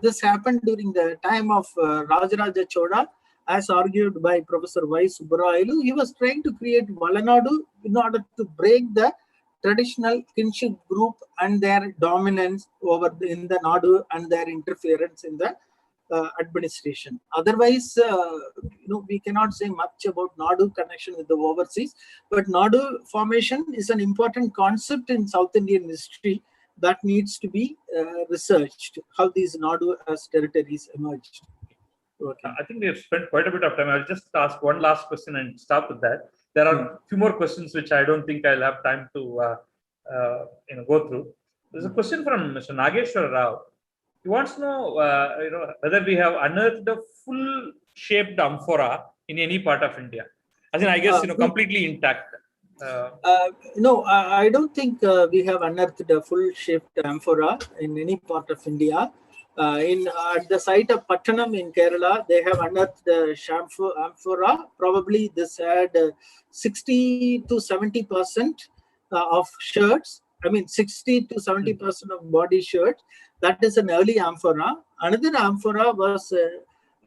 this happened during the time of Rajaraja Chola, as argued by Professor Y. Subbarayulu. He was trying to create Valanadu in order to break the traditional kinship group and their dominance in the Nadu and their interference in the administration. Otherwise, we cannot say much about Nadu connection with the overseas, but Nadu formation is an important concept in South Indian history that needs to be researched, how these Nadu as territories emerged. I think we have spent quite a bit of time. I'll just ask one last question and stop with that. There are a few more questions which I don't think I'll have time to go through. There's a question from Mr. Nageshwar Rao. He wants to know, whether we have unearthed a full-shaped amphora in any part of India. As in, I guess, completely intact. No, I don't think we have unearthed a full-shaped amphora in any part of India. At the site of Pattanam in Kerala, they have unearthed the amphora. Probably this had 60 to 70% of shirts. I mean, 60 to 70% of body shirts. That is an early amphora. Another amphora was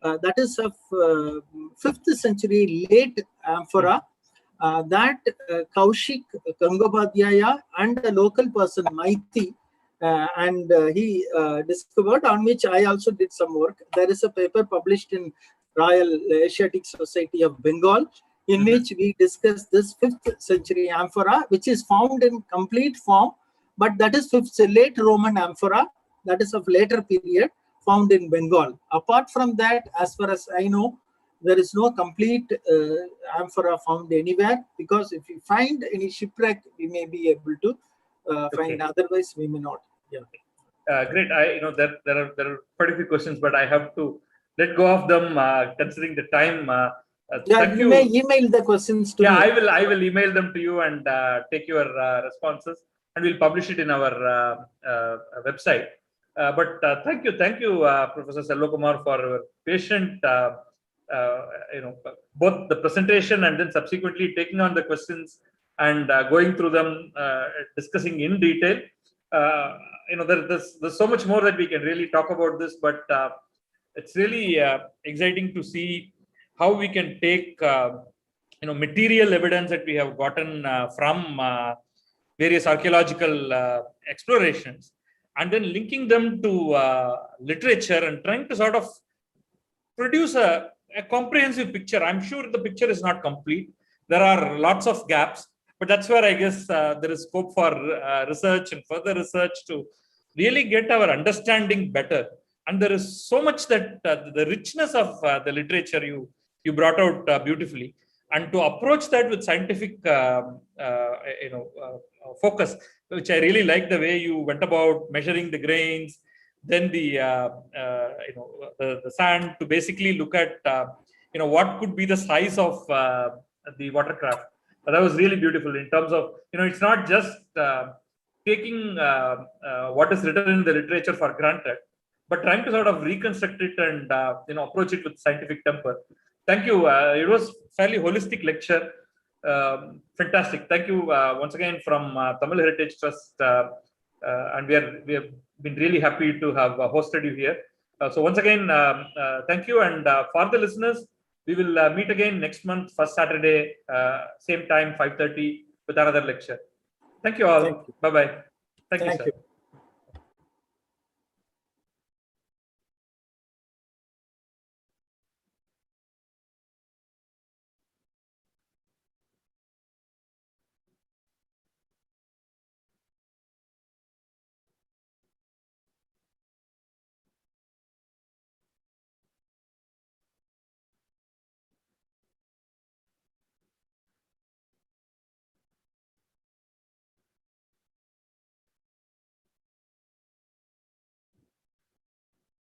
that is of 5th century late amphora. That Kaushik Gangopadhyaya and a local person, Maiti, and he discovered, on which I also did some work. There is a paper published in Royal Asiatic Society of Bengal, in which we discuss this 5th century amphora, which is found in complete form, but that is late Roman amphora, that is of later period, found in Bengal. Apart from that, as far as I know, there is no complete amphora found anywhere, because if we find any shipwreck, we may be able to find. Otherwise we may not. Yeah. Great. There are quite a few questions, but I have to let go of them considering the time. You may email the questions to me. I will email them to you and take your responses, and we'll publish it in our website. But thank you, Professor Selvakumar, for your patient, both the presentation and then subsequently taking on the questions and going through them, discussing in detail. There's so much more that we can really talk about this, but it's really exciting to see how we can take material evidence that we have gotten from various archaeological explorations, and then linking them to literature and trying to sort of produce a comprehensive picture. I'm sure the picture is not complete. There are lots of gaps, but that's where I guess there is scope for research and further research to really get our understanding better. And there is so much that the richness of the literature you brought out beautifully, and to approach that with scientific focus, which I really like the way you went about measuring the grains, then the sand, to basically look at what could be the size of the watercraft. That was really beautiful in terms of it's not just taking what is written in the literature for granted, but trying to sort of reconstruct it and approach it with scientific temper. Thank you. It was fairly holistic lecture. Fantastic. Thank you once again from Tamil Heritage Trust, and we have been really happy to have hosted you here. So once again, thank you. And for the listeners, we will meet again next month, first Saturday, same time, 5:30, with another lecture. Thank you all. Bye-bye. Thank you, sir.